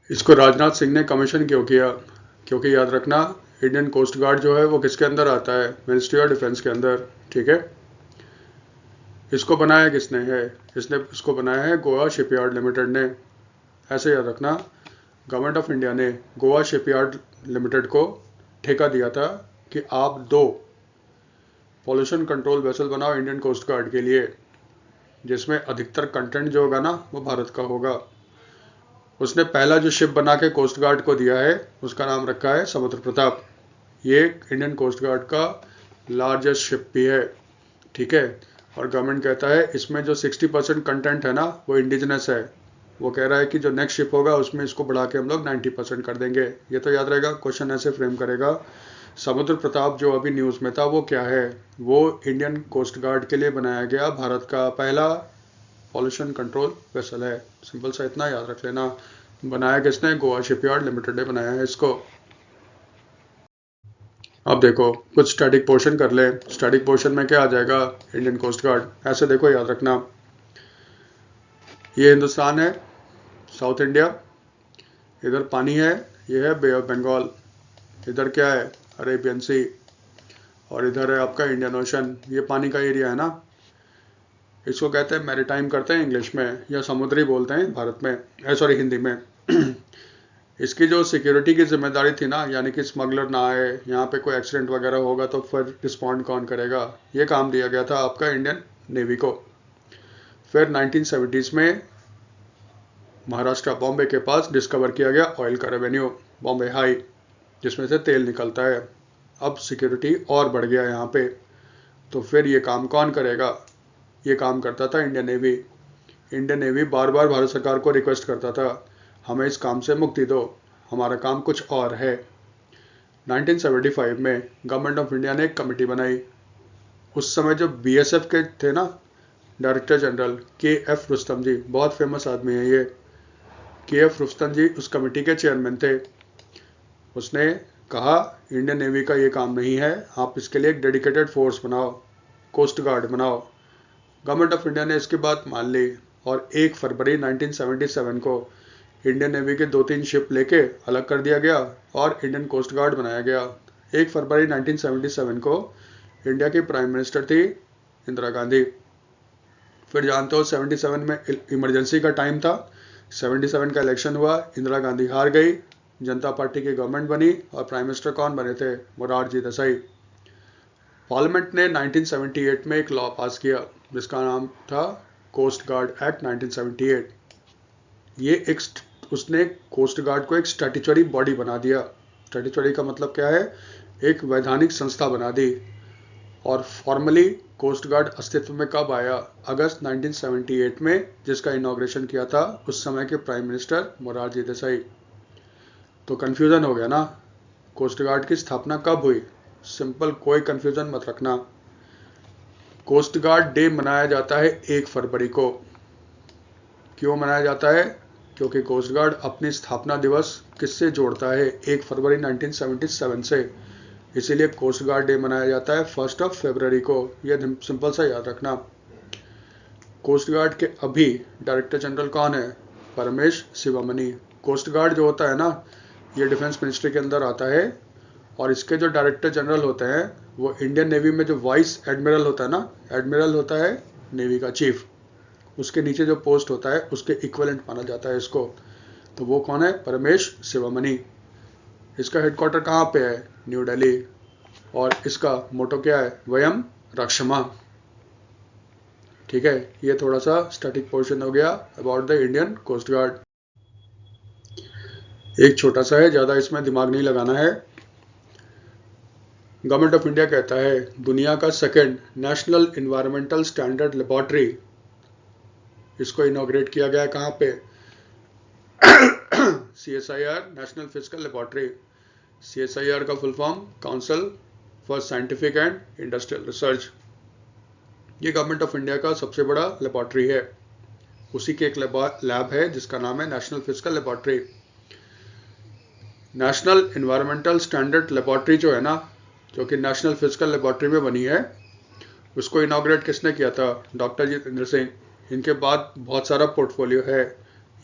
इसको राजनाथ सिंह ने कमीशन क्यों किया? क्योंकि याद रखना इंडियन कोस्ट गार्ड जो है वो किसके अंदर आता है? मिनिस्ट्री ऑफ डिफेंस के अंदर। ठीक है। इसको बनाया किसने है? इसको बनाया है गोवा शिपयार्ड लिमिटेड ने। ऐसे याद रखना गवर्नमेंट ऑफ इंडिया ने गोवा शिपयार्ड लिमिटेड को ठेका दिया था कि आप 2 पॉल्यूशन कंट्रोल वेसल बनाओ इंडियन कोस्ट गार्ड के लिए, जिसमें अधिकतर कंटेंट जो होगा ना वो भारत का होगा। उसने पहला जो शिप बना के कोस्ट गार्ड को दिया है उसका नाम रखा है समुद्र प्रताप। ये इंडियन कोस्ट गार्ड का लार्जेस्ट शिप भी है। ठीक है। और गवर्नमेंट कहता है इसमें जो 60% कंटेंट है ना वो इंडिजिनस है। वो कह रहा है कि जो नेक्स्ट शिप होगा उसमें इसको बढ़ा के हम लोग 90% कर देंगे। ये तो याद रहेगा, क्वेश्चन ऐसे फ्रेम करेगा। समुद्र प्रताप जो अभी न्यूज़ में था वो क्या है? वो इंडियन कोस्ट गार्ड के लिए बनाया गया भारत का पहला पॉल्यूशन कंट्रोल वेसल है। सिंपल सा इतना याद रख लेना। बनाया किसने? गोवा शिपयार्ड लिमिटेड ने बनाया है इसको। अब देखो कुछ स्टैटिक पोर्शन कर ले। स्टैटिक पोर्शन में क्या आ जाएगा? Indian coast guard. ऐसे देखो याद रखना, ये हिंदुस्तान है, साउथ इंडिया, इधर पानी है, ये है बे ऑफ बंगाल, इधर क्या है? अरेबियन सी, और इधर है आपका इंडियन ओशन। ये पानी का एरिया है ना, इसको कहते हैं मैरीटाइम करते हैं इंग्लिश में, या समुद्री बोलते हैं भारत में, सॉरी हिंदी में। इसकी जो सिक्योरिटी की जिम्मेदारी थी ना, यानी कि स्मगलर ना आए, यहाँ पे कोई एक्सीडेंट वगैरह होगा तो फिर रिस्पॉन्ड कौन करेगा, ये काम दिया गया था आपका इंडियन नेवी को। फिर 1970s में महाराष्ट्र बॉम्बे के पास डिस्कवर किया गया ऑयल का रेवेन्यू, बॉम्बे हाई, जिसमें से तेल निकलता है। अब सिक्योरिटी और बढ़ गया यहाँ पे, तो फिर ये काम कौन करेगा? ये काम करता था इंडियन नेवी। इंडियन नेवी बार बार भारत सरकार को रिक्वेस्ट करता था हमें इस काम से मुक्ति दो, हमारा काम कुछ और है। 1975 में गवर्नमेंट ऑफ इंडिया ने एक कमेटी बनाई। उस समय जो BSF के थे ना डायरेक्टर जनरल KF रुस्तम जी, बहुत फेमस आदमी है ये, KF रुस्तम जी उस कमेटी के चेयरमैन थे। उसने कहा इंडियन नेवी का ये काम नहीं है, आप इसके लिए एक डेडिकेटेड फोर्स बनाओ, कोस्ट गार्ड बनाओ। गवर्नमेंट ऑफ इंडिया ने इसकी बात मान ली और 1 फरवरी 1977 को इंडियन नेवी के 2-3 शिप लेके अलग कर दिया गया और इंडियन कोस्ट गार्ड बनाया गया। 1 फरवरी 1977 को इंडिया की प्राइम मिनिस्टर थी इंदिरा गांधी। फिर जानते हो 77 में इमरजेंसी का टाइम था, 77 का इलेक्शन हुआ, इंदिरा गांधी हार गई, जनता पार्टी की गवर्नमेंट बनी और प्राइम मिनिस्टर कौन बने थे? मोरारजी देसाई। पार्लियामेंट ने 1978 में एक लॉ पास किया जिसका नाम था कोस्ट गार्ड एक्ट 1978। ये एक उसने कोस्ट गार्ड को एक स्टैट्यूटरी बॉडी बना दिया। स्टैट्यूटरी का मतलब क्या है? एक वैधानिक संस्था बना दी। और फॉर्मली कोस्ट गार्ड अस्तित्व में कब आया? अगस्त 1978 में, जिसका इनॉग्रेशन किया था उस समय के प्राइम मिनिस्टर मोरारजी देसाई। तो कंफ्यूजन हो गया ना, कोस्ट गार्ड की स्थापना कब हुई? सिंपल, कोई कंफ्यूजन मत रखना। कोस्ट गार्ड डे मनाया जाता है 1 फरवरी को। क्यों मनाया जाता है? क्योंकि कोस्ट गार्ड अपनी स्थापना दिवस किससे जोड़ता है? 1 फरवरी 1977 से। इसीलिए कोस्ट गार्ड डे मनाया जाता है 1 फरवरी को। ये सिंपल सा याद रखना। कोस्ट गार्ड के अभी डायरेक्टर जनरल कौन है? परमेश शिवमणि। कोस्ट गार्ड जो होता है ना, ये डिफेंस मिनिस्ट्री के अंदर आता है, और इसके जो डायरेक्टर जनरल होते हैं वो इंडियन नेवी में जो वाइस एडमिरल होता है ना, एडमिरल होता है नेवी का चीफ, उसके नीचे जो पोस्ट होता है उसके इक्विवेलेंट माना जाता है इसको। तो वो कौन है? परमेश शिवमणि। इसका हेडक्वार्टर कहाँ पे है? न्यू दिल्ली। और इसका मोटो क्या है? वयम रक्षमा। ठीक है, ये थोड़ा सा स्टैटिक पोर्शन हो गया about the Indian coast guard. एक छोटा सा है, ज़्यादा इसमें दिमाग नहीं लगाना है। गवर्नमेंट ऑफ इंडिया कहता है दुनिया का second national environmental standard laboratory, इसको इनॉग्रेट किया गया है कहाँ पे? CSIR, national physical laboratory. CSIR का full form council for scientific and industrial research. ये गवर्नमेंट ऑफ इंडिया का सबसे बड़ा लेबोरेटरी है। उसी के एक लैब है जिसका नाम है national physical laboratory. National environmental standard laboratory जो है ना, जो कि नेशनल फिजिकल लेबोरेटरी में बनी है, उसको इनॉग्रेट किसने किया था? डॉक्टर जितेंद्र सिंह। इनके बाद बहुत सारा पोर्टफोलियो है।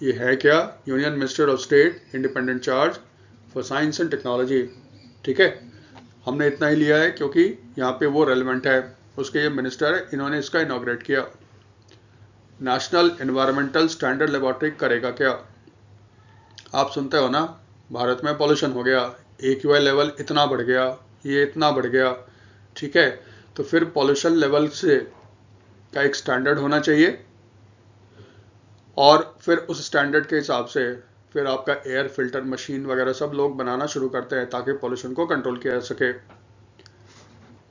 ये है क्या? Union minister of state, independent charge for science and technology. ठीक है, हमने इतना ही लिया है क्योंकि यहाँ पे वो रेलिवेंट है। उसके ये मिनिस्टर है, इन्होंने इसका इनॉग्रेट किया। नेशनल एनवायरमेंटल स्टैंडर्ड लेबोरेटरी करेगा क्या? आप सुनते हो ना, भारत में पॉल्यूशन हो गया, AQI लेवल इतना बढ़ गया, ये इतना बढ़ गया। ठीक है, तो फिर पॉल्यूशन लेवल से का एक स्टैंडर्ड होना चाहिए, और फिर उस स्टैंडर्ड के हिसाब से फिर आपका एयर फिल्टर मशीन वगैरह सब लोग बनाना शुरू करते हैं ताकि पॉल्यूशन को कंट्रोल किया जा सके।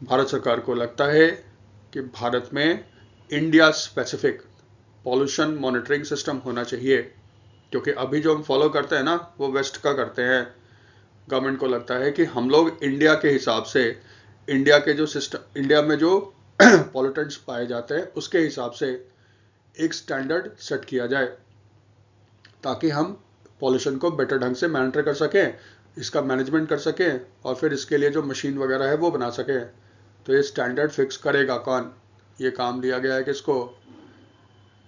भारत सरकार को लगता है कि भारत में India specific pollution monitoring system होना चाहिए, क्योंकि अभी जो हम फॉलो करते हैं ना वो वेस्ट का करते हैं। गवर्नमेंट को लगता है कि हम लोग इंडिया के हिसाब से, इंडिया के जो सिस्टम, इंडिया में जो पॉल्यूटेंट्स पाए जाते हैं उसके हिसाब से एक स्टैंडर्ड सेट किया जाए, ताकि हम पॉल्यूशन को बेटर ढंग से मॉनिटर कर सकें, इसका मैनेजमेंट कर सकें, और फिर इसके लिए जो मशीन वगैरह है वो बना सकें। तो ये स्टैंडर्ड फिक्स करेगा कौन? ये काम दिया गया है किसको?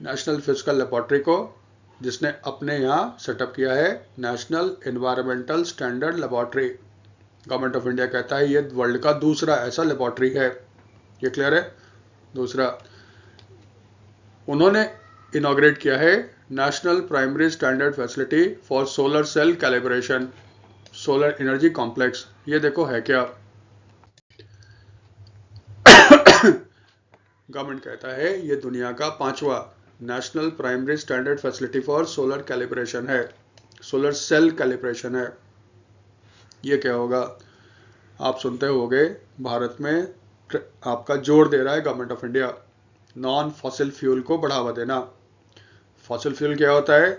नेशनल फिजिकल लेबोरेटरी को, जिसने अपने यहाँ सेटअप किया है national environmental standard laboratory. Government of India कहता है ये वर्ल्ड का दूसरा ऐसा लेबोरेटरी है। ये क्लियर है? दूसरा, उन्होंने इनॉग्रेट किया है national primary standard facility for solar cell calibration, solar energy complex. ये देखो है क्या? गवर्नमेंट कहता है ये दुनिया का 5वां national primary standard facility for solar calibration है, सोलर सेल कैलिब्रेशन है। ये क्या होगा? आप सुनते होंगे भारत में आपका जोर दे रहा है government of India non fossil fuel को बढ़ावा देना। फॉसिल फ्यूल क्या होता है?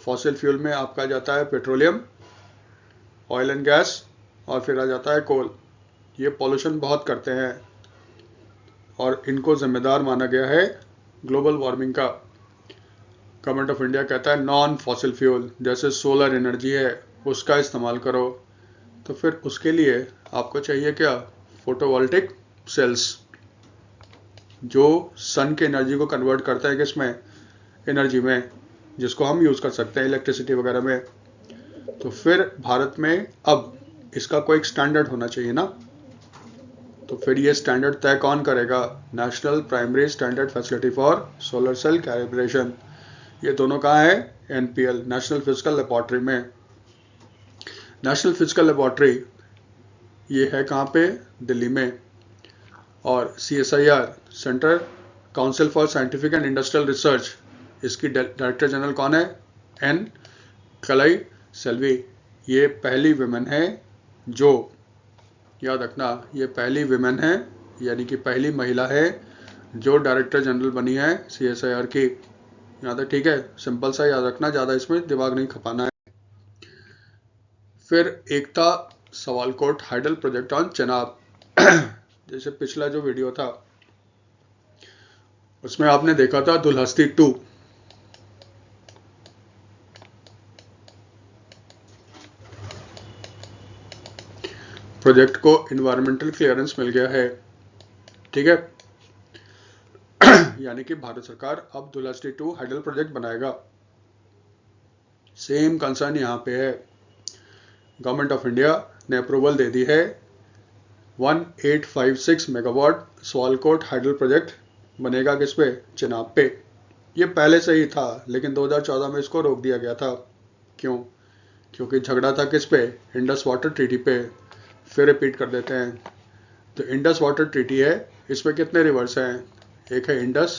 फॉसिल फ्यूल में आपका जाता है पेट्रोलियम, ऑयल एंड गैस, और फिर आ जाता है कोल। ये पॉल्यूशन बहुत करते हैं और इनको जिम्मेदार माना गया है ग्लोबल वार्मिंग का। गवर्नमेंट ऑफ इंडिया कहता है नॉन फॉसिल फ्यूल, जैसे सोलर एनर्जी है उसका इस्तेमाल करो। तो फिर उसके लिए आपको चाहिए क्या? फोटोवोल्टिक सेल्स, जो सन के एनर्जी को कन्वर्ट करता है किसमें? एनर्जी में, जिसको हम यूज़ कर सकते हैं इलेक्ट्रिसिटी वगैरह में। तो फिर भारत में अब इसका कोई एक स्टैंडर्ड होना चाहिए ना। तो फिर ये स्टैंडर्ड तय कौन करेगा? National primary standard facility for solar cell calibration. ये दोनों कहाँ है? NPL, नेशनल फिजिकल लेबोरेटरी में। नेशनल फिजिकल लेबोरेटरी ये है कहाँ पे? दिल्ली में। और CSIR, centre council for scientific and industrial research, इसकी डायरेक्टर जनरल कौन है? N कलाई सेल्वी। ये पहली विमेन है जो, याद रखना, ये पहली विमेन है, यानी कि पहली महिला है जो डायरेक्टर जनरल बनी है CSIR की। याद है? ठीक है, सिंपल सा याद रखना, ज़्यादा इसमें दिमाग नहीं खपाना है। फिर एक था सवालकोट हाइडल प्रोजेक्ट ऑन चेनाब। जैसे पिछला जो वीडियो था उसमें आपने देखा था दुल्हस्ती 2। प्रोजेक्ट को इन्वायरमेंटल क्लियरेंस मिल गया है, ठीक है। यानी कि भारत सरकार अब दुलास्टी 2 हाइडल प्रोजेक्ट बनाएगा। सेम कंसर्न यहाँ पे है। गवर्नमेंट ऑफ इंडिया ने अप्रूवल दे दी है 1856 मेगावाट स्वालकोट हाइडल प्रोजेक्ट बनेगा किस पे, चिनाब पे। ये पहले से ही था लेकिन 2014 में इसको रोक दिया गया था। क्यों? क्योंकि झगड़ा था किस पे, इंडस वाटर ट्रीटी पे। फिर रिपीट कर देते हैं। तो इंडस वाटर ट्रीटी है, इसमें कितने रिवर्स हैं, एक है इंडस,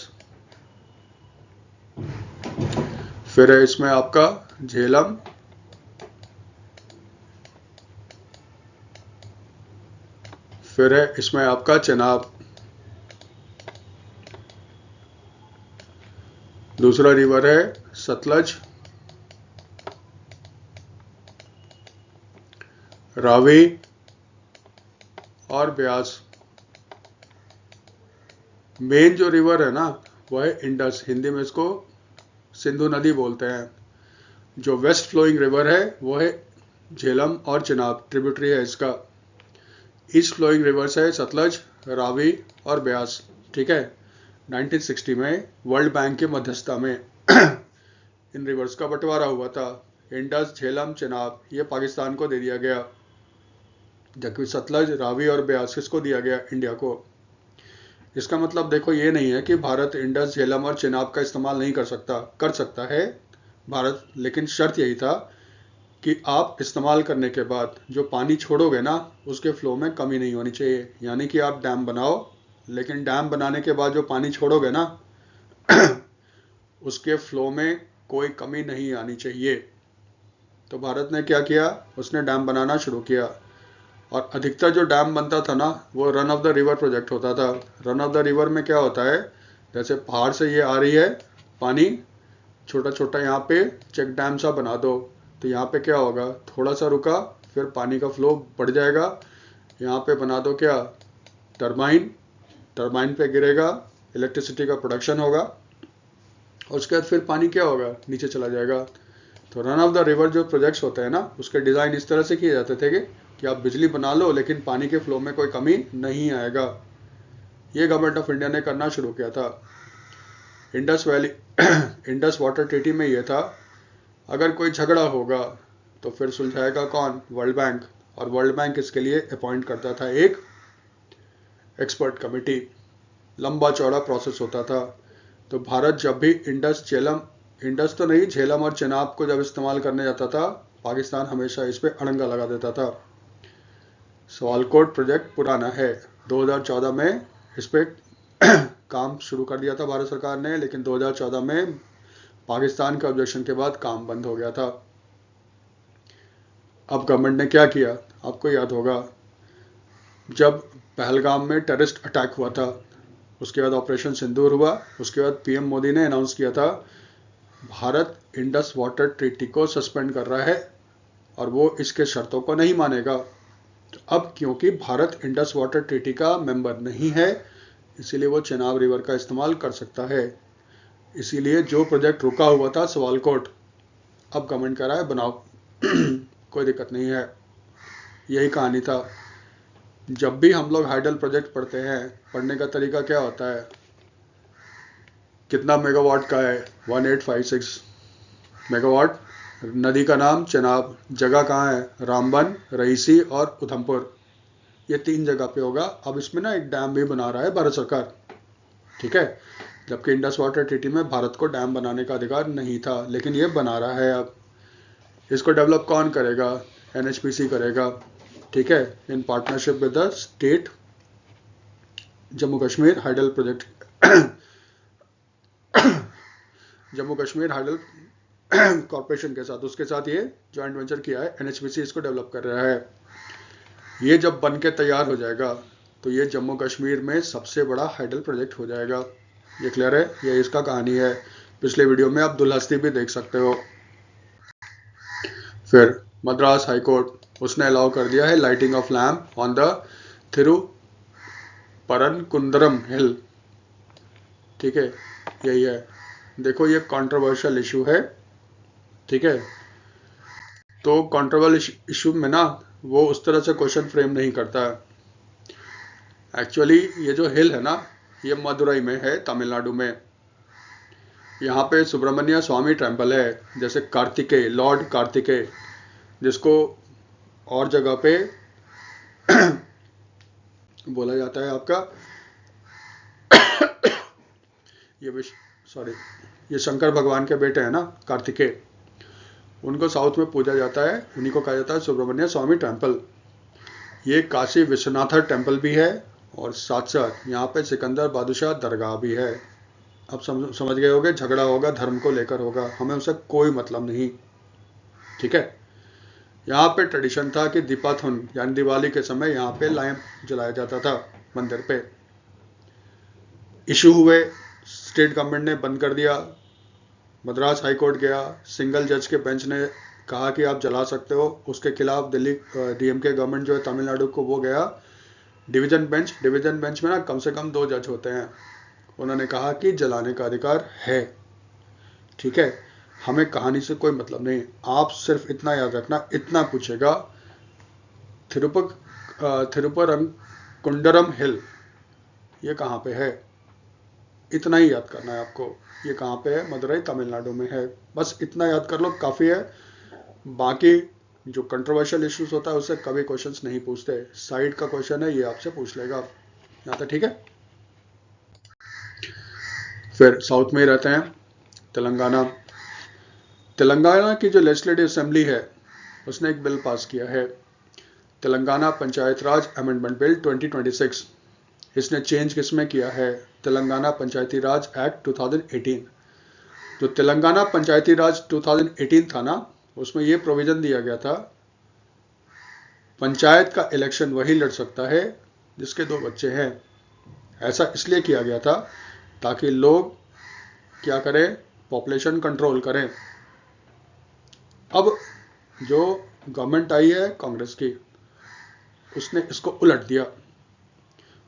फिर है इसमें आपका झेलम, फिर है इसमें आपका चेनाब, दूसरा रिवर है सतलज, रावी और ब्यास। मेन जो रिवर है ना वो है इंडस, हिंदी में इसको सिंधु नदी बोलते हैं। जो वेस्ट फ्लोइंग रिवर है वो है झेलम और चिनाब, ट्रिब्यूटरी है इसका। ईस्ट फ्लोइंग रिवर्स है सतलज, रावी और ब्यास, ठीक है। 1960 में वर्ल्ड बैंक की मध्यस्थता में इन रिवर्स का बंटवारा हुआ था। इंडस, झेलम, चिनाब ये पाकिस्तान को दे दिया गया, जबकि सतलज, रावी और ब्यास किसको दिया गया, इंडिया को। इसका मतलब देखो ये नहीं है कि भारत इंडस, झेलम और चिनाब का इस्तेमाल नहीं कर सकता, कर सकता है भारत, लेकिन शर्त यही था कि आप इस्तेमाल करने के बाद जो पानी छोड़ोगे ना उसके फ्लो में कमी नहीं होनी चाहिए। यानी कि आप डैम बनाओ, लेकिन डैम बनाने के बाद जो पानी छोड़ोगे ना उसके फ्लो में कोई कमी नहीं आनी चाहिए। तो भारत ने क्या किया, उसने डैम बनाना शुरू किया। और अधिकतर जो डैम बनता था ना वो run of the river project होता था। रन ऑफ द रिवर में क्या होता है, जैसे पहाड़ से ये आ रही है पानी, छोटा छोटा यहाँ पे चेक डैम सा बना दो, तो यहाँ पे क्या होगा, थोड़ा सा रुका फिर पानी का फ्लो बढ़ जाएगा। यहाँ पे बना दो क्या, टरबाइन, टरबाइन पे गिरेगा, इलेक्ट्रिसिटी का प्रोडक्शन होगा, और उसके बाद फिर पानी क्या होगा, नीचे चला जाएगा। तो रन ऑफ द रिवर जो प्रोजेक्ट्स होते हैं ना उसके डिज़ाइन इस तरह से किए जाते थे कि आप बिजली बना लो लेकिन पानी के फ्लो में कोई कमी नहीं आएगा। ये गवर्नमेंट ऑफ इंडिया ने करना शुरू किया था। Indus valley Indus water treaty में ये था, अगर कोई झगड़ा होगा तो फिर सुलझाएगा कौन, वर्ल्ड बैंक। और वर्ल्ड बैंक इसके लिए अपॉइंट करता था एक एक्सपर्ट कमेटी। लंबा चौड़ा प्रोसेस होता था। तो भारत जब भी इंडस, झेलम, इंडस तो नहीं, झेलम और चिनाब को जब इस्तेमाल करने जाता था, पाकिस्तान हमेशा इस पे अड़ंगा लगा देता था। स्वालकोट प्रोजेक्ट पुराना है, 2014 में इस पे काम शुरू कर दिया था भारत सरकार ने, लेकिन 2014 में पाकिस्तान के ऑब्जेक्शन के बाद काम बंद हो गया था। अब गवर्नमेंट ने क्या किया, आपको याद होगा, जब पहलगाम में टेररिस्ट अटैक हुआ था, उसके बाद ऑपरेशन सिंदूर हुआ, उसके बाद पीएम मोदी ने अनाउंस किया था भारत इंडस वाटर ट्रीटी को सस्पेंड कर रहा है और वो इसके शर्तों को नहीं मानेगा। तो अब क्योंकि भारत इंडस वाटर ट्रीटी का मेंबर नहीं है, इसीलिए वो चेनाब रिवर का इस्तेमाल कर सकता है। इसीलिए जो प्रोजेक्ट रुका हुआ था सवालकोट, अब गवर्नमेंट कह रहा है बनाओ कोई दिक्कत नहीं है। यही कहानी था। जब भी हम लोग हाइडल प्रोजेक्ट पढ़ते हैं, पढ़ने का तरीका क्या होता है, कितना मेगावाट का है, 1856 मेगावाट, नदी का नाम चेनाब, जगह कहाँ है, रामबन, रईसी और उधमपुर, ये 3 जगह पे होगा। अब इसमें ना एक डैम भी बना रहा है भारत सरकार, ठीक है। जबकि इंडस वाटर ट्रीटी में भारत को डैम बनाने का अधिकार नहीं था, लेकिन ये बना रहा है। अब इसको डेवलप कौन करेगा, NHPC करेगा, ठीक है, in partnership with the state Jammu Kashmir hydel project Jammu Kashmir hydel corporation के साथ, उसके साथ ये जॉइंट वेंचर किया है। NHPC इसको डेवलप कर रहा है। ये जब बन के तैयार हो जाएगा तो ये जम्मू कश्मीर में सबसे बड़ा हाइडल प्रोजेक्ट हो जाएगा। ये क्लियर है, ये इसका कहानी है। पिछले वीडियो में आप दुलहस्ती भी देख सकते हो। फिर मद्रास हाई कोर्ट, उसने अलाउ कर दिया है lighting of lamp on the Thiruparankundram hill, ठीक है, यही है। देखो ये कंट्रोवर्शियल इशू है, ठीक है। तो कंट्रोवर्शियल इशू में ना वो उस तरह से क्वेश्चन फ्रेम नहीं करता है। एक्चुअली ये जो हिल है ना, ये मदुरई में है, तमिलनाडु में। यहाँ पे सुब्रमण्य स्वामी टेम्पल है, जैसे कार्तिकेय, लॉर्ड कार्तिकेय, जिसको और जगह पे बोला जाता है आपका ये सॉरी, ये शंकर भगवान के बेटे हैं ना, कार्तिकेय, उनको साउथ में पूजा जाता है, उन्हीं को कहा जाता है सुब्रमण्य स्वामी टेम्पल। ये काशी विश्वनाथर टेम्पल भी है, और साथ साथ यहाँ पे सिकंदर बादशाह दरगाह भी है। अब समझ गए होगे, झगड़ा होगा धर्म को लेकर होगा, हमें उससे कोई मतलब नहीं, ठीक है। यहाँ पे ट्रेडिशन था कि दीपाथुन यानी दिवाली के समय यहाँ पे लैंप जलाया जाता था मंदिर पे। इशू हुए, स्टेट गवर्नमेंट ने बंद कर दिया, मद्रास हाई कोर्ट गया, सिंगल जज के बेंच ने कहा कि आप जला सकते हो। उसके खिलाफ दिल्ली डीएमके गवर्नमेंट जो है तमिलनाडु को, वो गया डिवीजन बेंच में ना कम से कम 2 जज होते हैं, उन्होंने कहा कि जलाने का अधिकार है, ठीक है। हमें कहानी से कोई मतलब नहीं, आप सिर्फ इतना याद रखना, इतना पूछेगा थिरुपरम कुंडरम हिल ये कहाँ पे है, इतना ही याद करना है आपको। ये कहाँ पे है? मदुरई तमिलनाडु में है। बस इतना याद कर लो, काफ़ी है। बाकी जो कंट्रोवर्शियल इश्यूज होता है उससे कभी क्वेश्चंस नहीं पूछते, साइड का क्वेश्चन है ये आपसे पूछ लेगा, यहाँ तक ठीक है। फिर साउथ में ही रहते हैं, तेलंगाना। तेलंगाना की जो लेजिस्लेटिव असेंबली है उसने एक बिल पास किया है, तेलंगाना पंचायत राज अमेंडमेंट बिल 2026। इसने चेंज किसमें किया है? तेलंगाना पंचायती राज एक्ट 2018। जो तेलंगाना पंचायती राज 2018 था ना, उसमें यह प्रोविजन दिया गया था, पंचायत का इलेक्शन वही लड़ सकता है जिसके 2 बच्चे हैं। ऐसा इसलिए किया गया था ताकि लोग क्या करें, पॉपुलेशन कंट्रोल करें। अब जो गवर्नमेंट आई है कांग्रेस की, उसने इसको उलट दिया।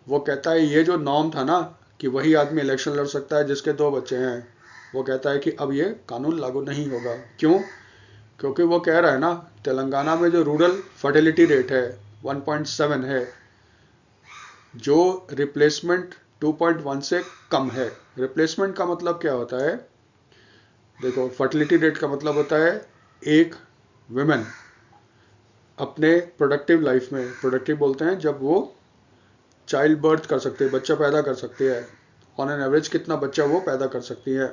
वो कहता है ये जो नॉर्म था ना कि वही आदमी इलेक्शन लड़ सकता है जिसके 2 बच्चे हैं, वो कहता है कि अब ये कानून लागू नहीं होगा। क्यों? क्योंकि वो कह रहा है ना, तेलंगाना में जो रूरल फर्टिलिटी रेट है 1.7 है, जो रिप्लेसमेंट 2.1 से कम है। रिप्लेसमेंट का मतलब क्या होता है? देखो, फर्टिलिटी रेट का मतलब होता है एक वुमेन अपने प्रोडक्टिव लाइफ में, प्रोडक्टिव बोलते हैं जब वो चाइल्ड बर्थ कर सकते हैं, बच्चा पैदा कर सकती है, ऑन एन एवरेज कितना बच्चा वो पैदा कर सकती है।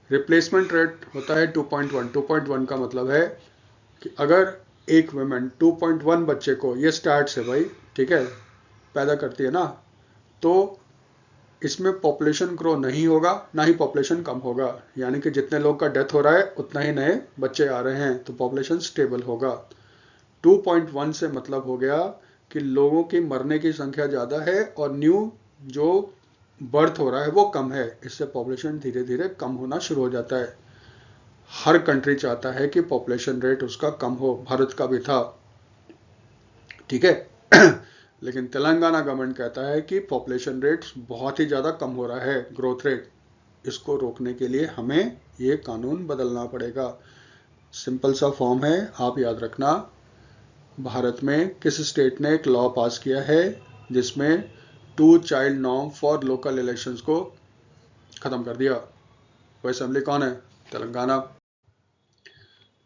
रिप्लेसमेंट रेट होता है 2.1। 2.1 का मतलब है कि अगर एक वुमेन 2.1 बच्चे को, ये स्टार्ट है भाई, ठीक है, पैदा करती है ना, तो इसमें पॉपुलेशन ग्रो नहीं होगा, ना ही पॉपुलेशन कम होगा। यानी कि जितने लोग का डेथ हो रहा है उतना ही नए बच्चे आ रहे हैं, तो पॉपुलेशन स्टेबल होगा। 2.1 से मतलब हो गया कि लोगों की मरने की संख्या ज़्यादा है और न्यू जो बर्थ हो रहा है वो कम है। इससे पॉपुलेशन धीरे धीरे कम होना शुरू हो जाता है। हर कंट्री चाहता है कि पॉपुलेशन रेट उसका कम हो, भारत का भी था, ठीक है। लेकिन तेलंगाना गवर्नमेंट कहता है कि पॉपुलेशन रेट बहुत ही ज़्यादा कम हो रहा है, ग्रोथ रेट। इसको रोकने के लिए हमें ये कानून बदलना पड़ेगा। सिंपल सा फॉर्म है, आप याद रखना। भारत में किस स्टेट ने एक लॉ पास किया है जिसमें 2 child norm for local elections को ख़त्म कर दिया? वो असेंबली कौन है? तेलंगाना,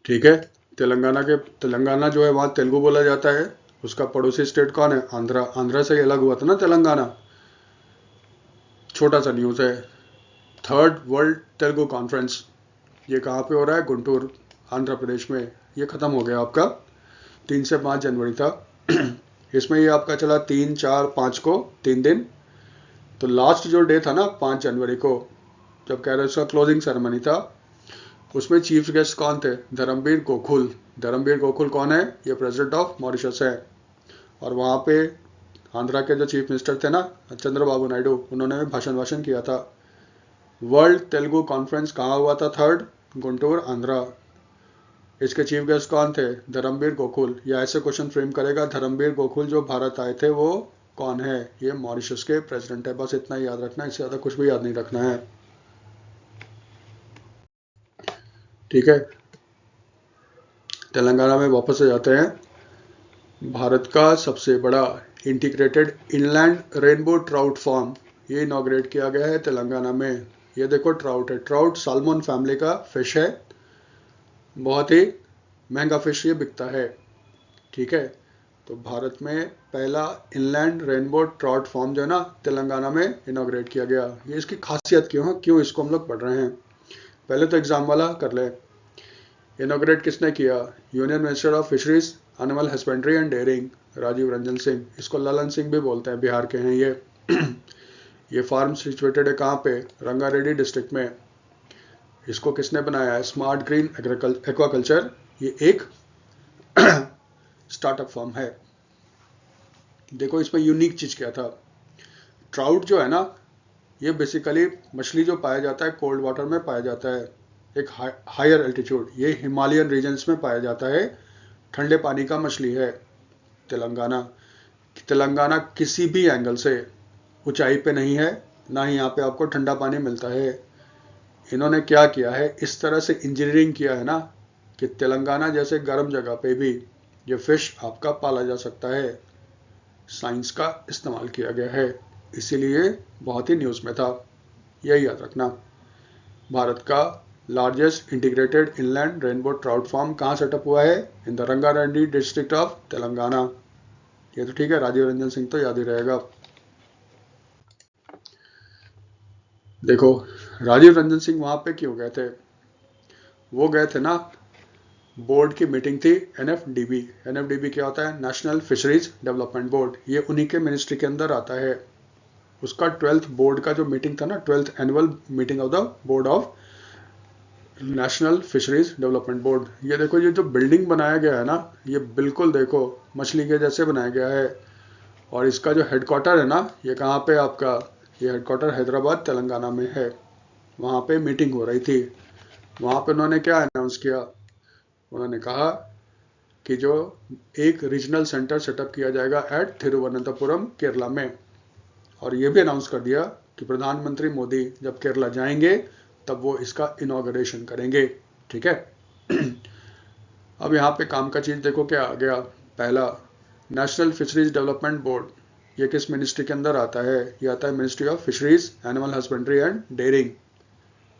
ठीक है। तेलंगाना जो है वहाँ तेलुगु बोला जाता है। उसका पड़ोसी स्टेट कौन है? आंध्रा। आंध्रा से अलग हुआ था ना तेलंगाना। छोटा सा न्यूज़ है, 3rd वर्ल्ड तेलुगु कॉन्फ्रेंस, ये कहाँ पे हो रहा है? गुंटूर, आंध्र प्रदेश में। ये ख़त्म हो गया आपका, 3 से 5 जनवरी था। इसमें ये आपका चला 3, 4, 5 को 3 दिन। तो लास्ट जो डे था ना 5 जनवरी को, जब कह रहे उसका क्लोजिंग सेरेमनी था, उसमें चीफ गेस्ट कौन थे? धर्मवीर गोकुल। धर्मवीर गोकुल कौन है? ये प्रेसिडेंट ऑफ मॉरिशस है। और वहाँ पे आंध्रा के जो चीफ मिनिस्टर थे ना, चंद्रबाबू नायडू, उन्होंने भी भाषण किया था। वर्ल्ड तेलुगु कॉन्फ्रेंस कहाँ हुआ था? 3rd, गुंटूर, आंध्रा। इसके चीफ गेस्ट कौन थे? धर्मवीर गोकुल। या ऐसे क्वेश्चन फ्रेम करेगा, धर्मवीर गोकुल जो भारत आए थे वो कौन है? ये मॉरिशस के प्रेसिडेंट है। बस इतना ही याद रखना, इससे ज़्यादा कुछ भी याद नहीं रखना है, ठीक है। तेलंगाना में वापस से जाते हैं। भारत का सबसे बड़ा integrated inland rainbow trout farm ये इनॉग्रेट किया गया है तेलंगाना में। ये देखो ट्राउट है, ट्राउट साल्मन फैमिली का फिश है, बहुत ही महंगा फिश ये बिकता है। ठीक है, तो भारत में पहला इनलैंड रेनबो ट्राउट फार्म जो है ना तेलंगाना में इनॉग्रेट किया गया। ये इसकी खासियत क्यों है, क्यों इसको हम लोग पढ़ रहे हैं, पहले तो एग्जाम वाला कर ले। इनॉग्रेट किसने किया? Union minister of fisheries, animal husbandry and dairying, Rajiv Ranjan Singh. इसको ललन सिंह भी बोलते हैं, बिहार के हैं ये। ये फार्म सिचुएटेड है कहाँ पे? रंगारेड्डी डिस्ट्रिक्ट में। इसको किसने बनाया है? स्मार्ट ग्रीन एक्वाकल्चर, ये एक स्टार्टअप फर्म है। देखो इसमें यूनिक चीज क्या था, ट्राउट जो है ना ये बेसिकली मछली जो पाया जाता है कोल्ड वाटर में पाया जाता है, एक हायर एल्टीट्यूड, ये हिमालयन रीजन्स में पाया जाता है, ठंडे पानी का मछली है। तेलंगाना तेलंगाना किसी भी एंगल से ऊंचाई पे नहीं है, ना ही यहाँ पे आपको ठंडा पानी मिलता है। इन्होंने क्या किया है, इस तरह से इंजीनियरिंग किया है ना कि तेलंगाना जैसे गर्म जगह पे भी ये फिश आपका पाला जा सकता है। साइंस का इस्तेमाल किया गया है, इसीलिए बहुत ही न्यूज़ में था। यही याद रखना। भारत का largest integrated inland rainbow trout farm कहाँ सेटअप हुआ है? In the Rangareddy district of Telangana. ये तो ठीक है, राजीव रंजन सिंह तो याद ही रहेगा। देखो राजीव रंजन सिंह वहां पे क्यों गए थे? वो गए थे ना, बोर्ड की मीटिंग थी एनएफडीबी। एनएफडीबी क्या होता है? National fisheries development board. ये उन्हीं के मिनिस्ट्री के अंदर आता है। उसका 12th बोर्ड का जो मीटिंग था ना, 12th annual meeting of the board of national fisheries development board. ये देखो ये जो बिल्डिंग बनाया गया है ना, ये बिल्कुल देखो मछली के जैसे बनाया गया है। और इसका जो हेडक्वार्टर है ना, ये कहाँ पे आपका? ये हेडक्वार्टर हैदराबाद तेलंगाना में है। वहाँ पे मीटिंग हो रही थी। वहाँ पे उन्होंने क्या अनाउंस किया? उन्होंने कहा कि जो एक रीजनल सेंटर सेटअप किया जाएगा एट थिरुवनंतपुरम केरला में। और ये भी अनाउंस कर दिया कि प्रधानमंत्री मोदी जब केरला जाएंगे तब वो इसका इनॉग्रेशन करेंगे। ठीक है। अब यहाँ पे काम का चीज देखो क्या आ गया। पहला, नेशनल फिशरीज डेवलपमेंट बोर्ड, ये किस मिनिस्ट्री के अंदर आता है? ये आता है ministry of fisheries, animal husbandry and dairying.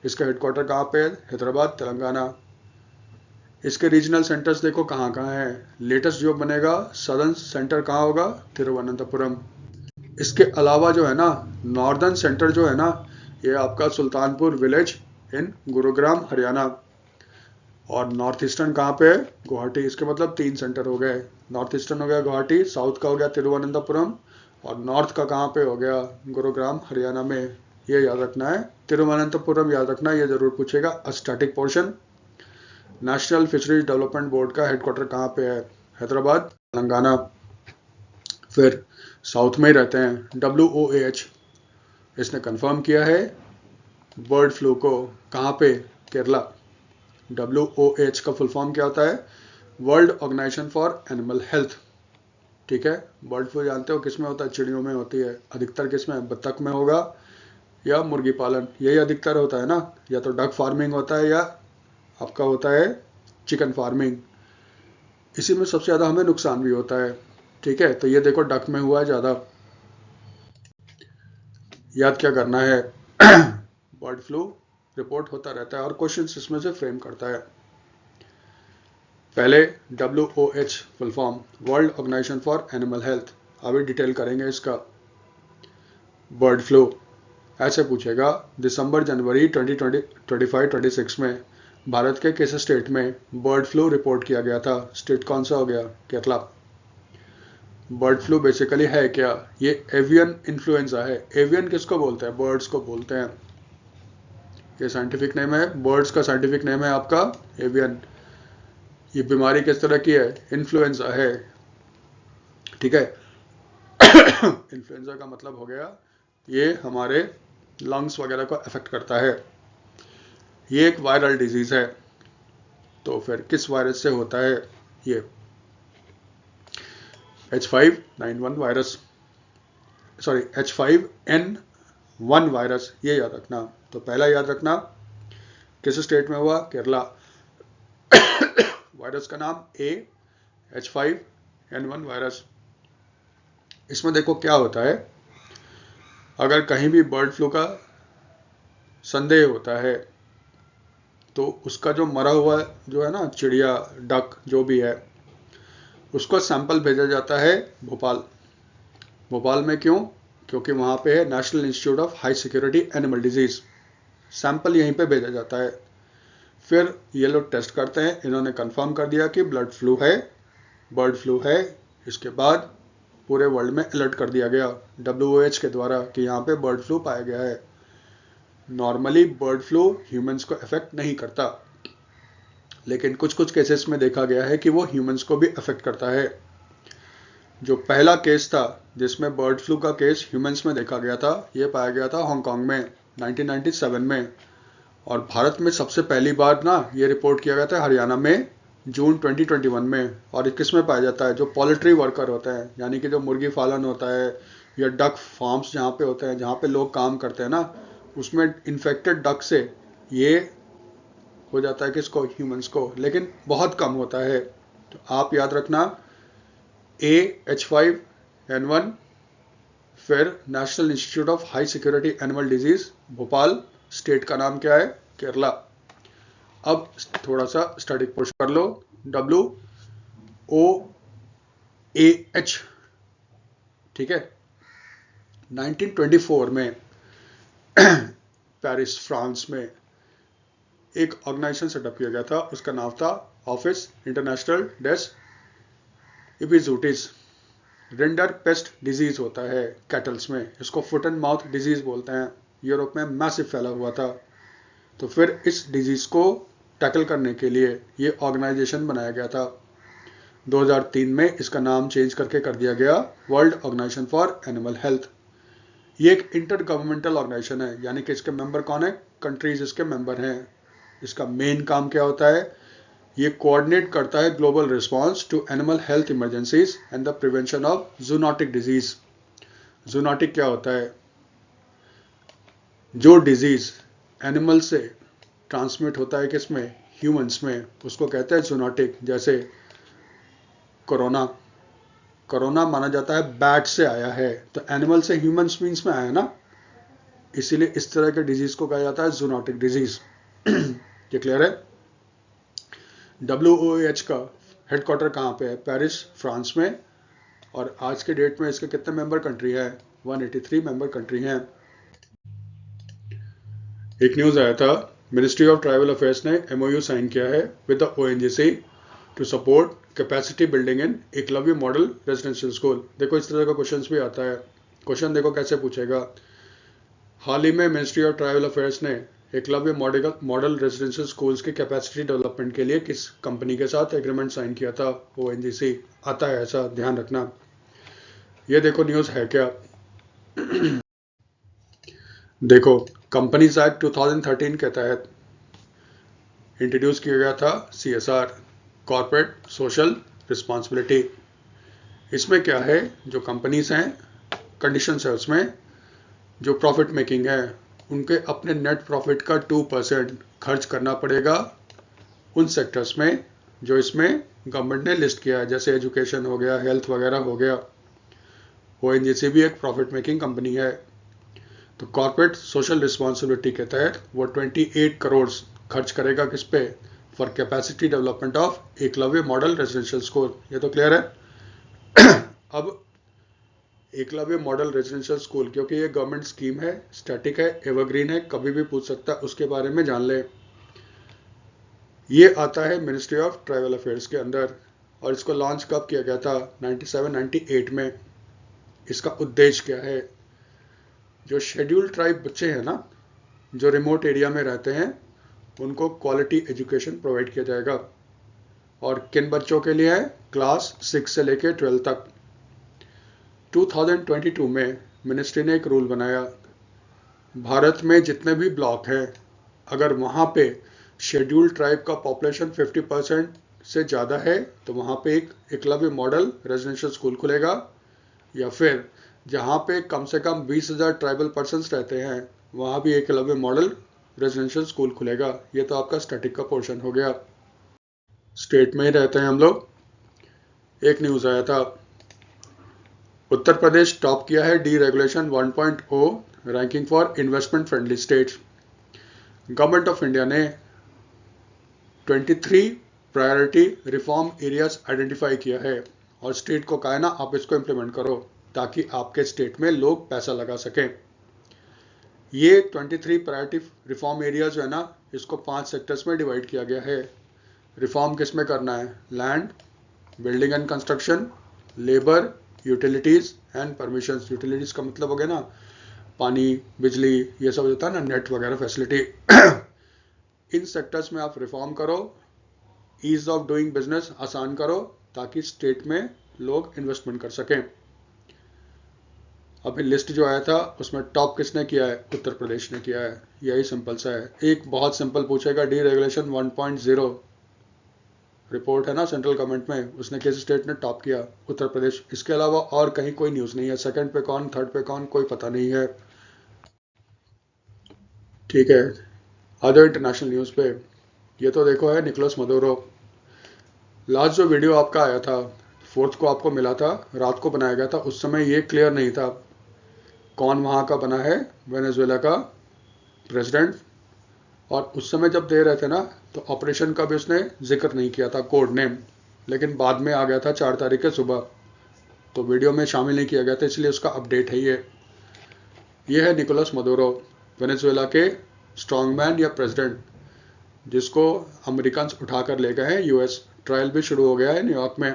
इसका हेडक्वार्टर कहाँ पे है? हैदराबाद तेलंगाना। इसके रीजनल सेंटर्स देखो कहाँ कहाँ है। लेटेस्ट जो बनेगा सदर्न सेंटर कहाँ होगा? तिरुवनंतपुरम। इसके अलावा जो है ना, नॉर्दर्न सेंटर जो है ना, ये आपका सुल्तानपुर विलेज इन गुरुग्राम हरियाणा। और नॉर्थ ईस्टर्न कहाँ पे है? गुवाहाटी। इसके मतलब 3 सेंटर हो गए। नॉर्थ ईस्टर्न हो गया गुवाहाटी, साउथ का हो गया तिरुवनंतपुरम, और नॉर्थ का कहाँ पे हो गया? गुरुग्राम हरियाणा में। ये याद रखना है। तिरुवनंतपुरम याद रखना, ये जरूर पूछेगा static portion. National fisheries development board का हेडक्वार्टर कहाँ पे है? हैदराबाद तेलंगाना। फिर साउथ में ही रहते हैं। WOAH इसने कंफर्म किया है बर्ड फ्लू को। कहाँ पे? केरला। WOAH का फुल फॉर्म क्या होता है? World organisation for animal health. ठीक है। बर्ड फ्लू जानते हो किस में होता है? चिड़ियों में होती है। अधिकतर किस में? बत्तख में होगा या मुर्गी पालन, यही अधिकतर होता है ना। या तो डक फार्मिंग होता है या आपका होता है चिकन फार्मिंग। इसी में सबसे ज़्यादा हमें नुकसान भी होता है। ठीक है, तो ये देखो डक में हुआ है ज़्यादा। याद क्या करना है? बर्ड फ्लू रिपोर्ट होता रहता है और क्वेश्चन इसमें से फ्रेम करता है। पहले WOH full form, world organisation for animal health. अभी डिटेल करेंगे इसका। बर्ड फ्लू ऐसे पूछेगा, दिसंबर जनवरी 2025-26 में भारत के किस स्टेट में बर्ड फ्लू रिपोर्ट किया गया था? स्टेट कौन सा हो गया? केरला। बर्ड फ्लू बेसिकली है क्या? ये एवियन इन्फ्लुएंजा है। एवियन किसको बोलते हैं? बर्ड्स को बोलते हैं। ये साइंटिफिक नेम है, बर्ड्स का साइंटिफिक नेम है आपका एवियन। ये बीमारी किस तरह की है? इन्फ्लुएंजा है। ठीक है। इन्फ्लुएंजा का मतलब हो गया ये हमारे लंग्स वगैरह को अफेक्ट करता है। ये एक वायरल डिजीज है। तो फिर किस वायरस से होता है? ये H5N1 virus, sorry H5N1 virus, ये याद रखना। तो पहला याद रखना किस स्टेट में हुआ? केरला। वायरस का नाम H5 N1 वायरस। इसमें देखो क्या होता है, अगर कहीं भी बर्ड फ्लू का संदेह होता है तो उसका जो मरा हुआ जो है ना चिड़िया, डक जो भी है, उसको सैंपल भेजा जाता है भोपाल। भोपाल में क्यों? क्योंकि वहाँ पे है national institute of high security animal disease. Sample यहीं पे भेजा जाता है। फिर ये लोग टेस्ट करते हैं, इन्होंने कंफर्म कर दिया कि ब्लड फ्लू है, बर्ड फ्लू है। इसके बाद पूरे वर्ल्ड में अलर्ट कर दिया गया WOH के द्वारा कि यहाँ पे बर्ड फ्लू पाया गया है। नॉर्मली बर्ड फ्लू ह्यूमंस को अफेक्ट नहीं करता, लेकिन कुछ कुछ केसेस में देखा गया है कि वो ह्यूमंस को भी अफेक्ट करता है। जो पहला केस था जिसमें बर्ड फ्लू का केस ह्यूमंस में देखा गया था, ये पाया गया था हांगकांग में 1997 में। और भारत में सबसे पहली बार ना ये रिपोर्ट किया गया था हरियाणा में जून 2021 में। और ये किस में पाया जाता है? जो पोल्ट्री वर्कर होते हैं, यानी कि जो मुर्गी पालन होता है या डक फार्म्स जहाँ पे होते हैं, जहाँ पे लोग काम करते हैं ना, उसमें इन्फेक्टेड डक से ये हो जाता है किसको? ह्यूमंस को, लेकिन बहुत कम होता है। तो आप याद रखना AH5N1, फिर national institute of high security animal disease Bhopal, state का नाम क्या है? केरला। अब थोड़ा सा स्टडी पुश कर लो। WOAH, ठीक है, 1924 में पेरिस फ्रांस में एक ऑर्गेनाइजेशन सेटअप किया गया था। उसका नाम था ऑफिस इंटरनेशनल डेस इपिजूटिस। रिंडर पेस्ट डिजीज होता है कैटल्स में, इसको फुट एंड माउथ डिजीज बोलते हैं। यूरोप में मैसिव फैला हुआ था। तो फिर इस डिजीज को टैकल करने के लिए ये ऑर्गेनाइजेशन बनाया गया था। 2003 में इसका नाम चेंज करके कर दिया गया world organisation for animal health. ये एक इंटर गवर्नमेंटल ऑर्गेनाइजेशन है, यानी कि इसके मेंबर कौन है? कंट्रीज इसके मेंबर हैं। इसका मेन काम क्या होता है? ये कोऑर्डिनेट करता है global response to animal health emergencies and the prevention of zoonotic disease. Zoonotic क्या होता है? जो डिजीज एनिमल से ट्रांसमिट होता है किसमें? ह्यूमंस में, उसको कहते हैं जूनोटिक। जैसे कोरोना, कोरोना माना जाता है बैट से आया है, तो एनिमल से ह्यूमंस मीन्स में आया ना, इसीलिए इस तरह के डिजीज को कहा जाता है जूनोटिक डिजीज। ये क्लियर है? WOAH का हेडक्वार्टर कहाँ पे है? पेरिस फ्रांस में। और आज के डेट में इसके कितने मेंबर कंट्री है? 183 मेंबर कंट्री हैं। एक न्यूज़ आया था, मिनिस्ट्री ऑफ ट्राइबल अफेयर्स ने MOU साइन किया है with the ONGC to support capacity building in Eklavya model residential school. देखो इस तरह का क्वेश्चन भी आता है। क्वेश्चन देखो कैसे पूछेगा। हाल ही में मिनिस्ट्री ऑफ ट्राइबल अफेयर्स ने एकलव्य मॉडल रेजिडेंशियल स्कूल्स के कैपेसिटी डेवलपमेंट के लिए किस कंपनी के साथ एग्रीमेंट साइन किया था? ONGC। आता है ऐसा, ध्यान रखना। ये देखो न्यूज़ है क्या। देखो कंपनीज एक्ट 2013 के तहत इंट्रोड्यूस किया गया था CSR, कॉर्पोरेट सोशल रिस्पॉन्सिबिलिटी। इसमें क्या है, जो कंपनीज हैं, कंडीशंस है उसमें, जो प्रॉफिट मेकिंग है उनके अपने नेट प्रॉफिट का 2% खर्च करना पड़ेगा उन सेक्टर्स में जो इसमें गवर्नमेंट ने लिस्ट किया है, जैसे एजुकेशन हो गया, हेल्थ वगैरह हो गया। ONGC भी एक प्रॉफिट मेकिंग कंपनी है। तो कॉर्पोरेट सोशल रिस्पॉन्सिबिलिटी के तहत वो 28 करोड़ खर्च करेगा किस पे? For capacity development of Eklavya model residential school. ये तो क्लियर है। अब एकलव्य मॉडल रेजिडेंशियल स्कूल, क्योंकि ये गवर्नमेंट स्कीम है, स्टैटिक है, एवरग्रीन है, कभी भी पूछ सकता है, उसके बारे में जान ले। ये आता है मिनिस्ट्री ऑफ ट्राइबल अफेयर्स के अंदर। और इसको लॉन्च कब किया गया था? 97-98 में। इसका उद्देश्य क्या है? जो शेड्यूल्ड ट्राइब बच्चे हैं ना, जो रिमोट एरिया में रहते हैं, उनको क्वालिटी एजुकेशन प्रोवाइड किया जाएगा। और किन बच्चों के लिए है? क्लास 6 से लेकर 12 तक। 2022 में मिनिस्ट्री ने एक रूल बनाया, भारत में जितने भी ब्लॉक हैं, अगर वहाँ पे शेड्यूल्ड ट्राइब का पॉपुलेशन 50% से ज़्यादा है तो वहाँ पे एक एकलव्य मॉडल रेजिडेंशियल स्कूल खुलेगा। या फिर जहाँ पे कम से कम 20,000 ट्राइबल पर्सन्स रहते हैं, वहाँ भी एकलव्य मॉडल रेजिडेंशियल स्कूल खुलेगा। ये तो आपका स्टैटिक का पोर्शन हो गया। स्टेट में ही रहते हैं हम लोग। एक न्यूज़ आया था, उत्तर प्रदेश टॉप किया है D regulation 1.0 ranking for investment friendly states. Government of India ने 23 प्रायोरिटी रिफॉर्म एरियाज आइडेंटिफाई किया है और स्टेट को कहा है ना, आप इसको इम्प्लीमेंट करो ताकि आपके स्टेट में लोग पैसा लगा सकें। ये 23 प्रायोरिटी रिफॉर्म एरिया जो है ना, इसको 5 सेक्टर्स में डिवाइड किया गया है। रिफॉर्म किस में करना है? Land, building and construction, labour, utilities and permissions. Utilities का मतलब हो गया ना, पानी, बिजली, ये सब होता है ना, नेट वगैरह फैसिलिटी। इन सेक्टर्स में आप रिफॉर्म करो, ईज ऑफ डूइंग बिजनेस आसान करो ताकि स्टेट में लोग इन्वेस्टमेंट कर सकें। अभी लिस्ट जो आया था उसमें टॉप किसने किया है? उत्तर प्रदेश ने किया है। यही सिंपल सा है। एक बहुत सिंपल पूछेगा, डी रेगुलेशन 1.0 रिपोर्ट है ना सेंट्रल गवर्नमेंट में, उसने किस स्टेट ने टॉप किया? उत्तर प्रदेश। इसके अलावा और कहीं कोई न्यूज़ नहीं है। सेकंड पे कौन, थर्ड पे कौन, कोई पता नहीं है। ठीक है, आ जाओ इंटरनेशनल न्यूज़ पे। ये तो देखो है निकोलस मदुरो। लास्ट जो वीडियो आपका आया था 4 को आपको मिला था, रात को बनाया गया था, उस समय ये क्लियर नहीं था कौन वहाँ का बना है वेनेजुएला का प्रेसिडेंट। और उस समय जब दे रहे थे ना, तो ऑपरेशन का भी उसने जिक्र नहीं किया था, कोड नेम, लेकिन बाद में आ गया था 4 तारीख के सुबह, तो वीडियो में शामिल नहीं किया गया था, इसलिए उसका अपडेट है ये है निकोलस मदुरो, वेनेजुएला के स्ट्रॉन्गमैन या प्रेसिडेंट, जिसको अमेरिकन उठा कर ले गए हैं यूएस। ट्रायल भी शुरू हो गया है न्यूयॉर्क में।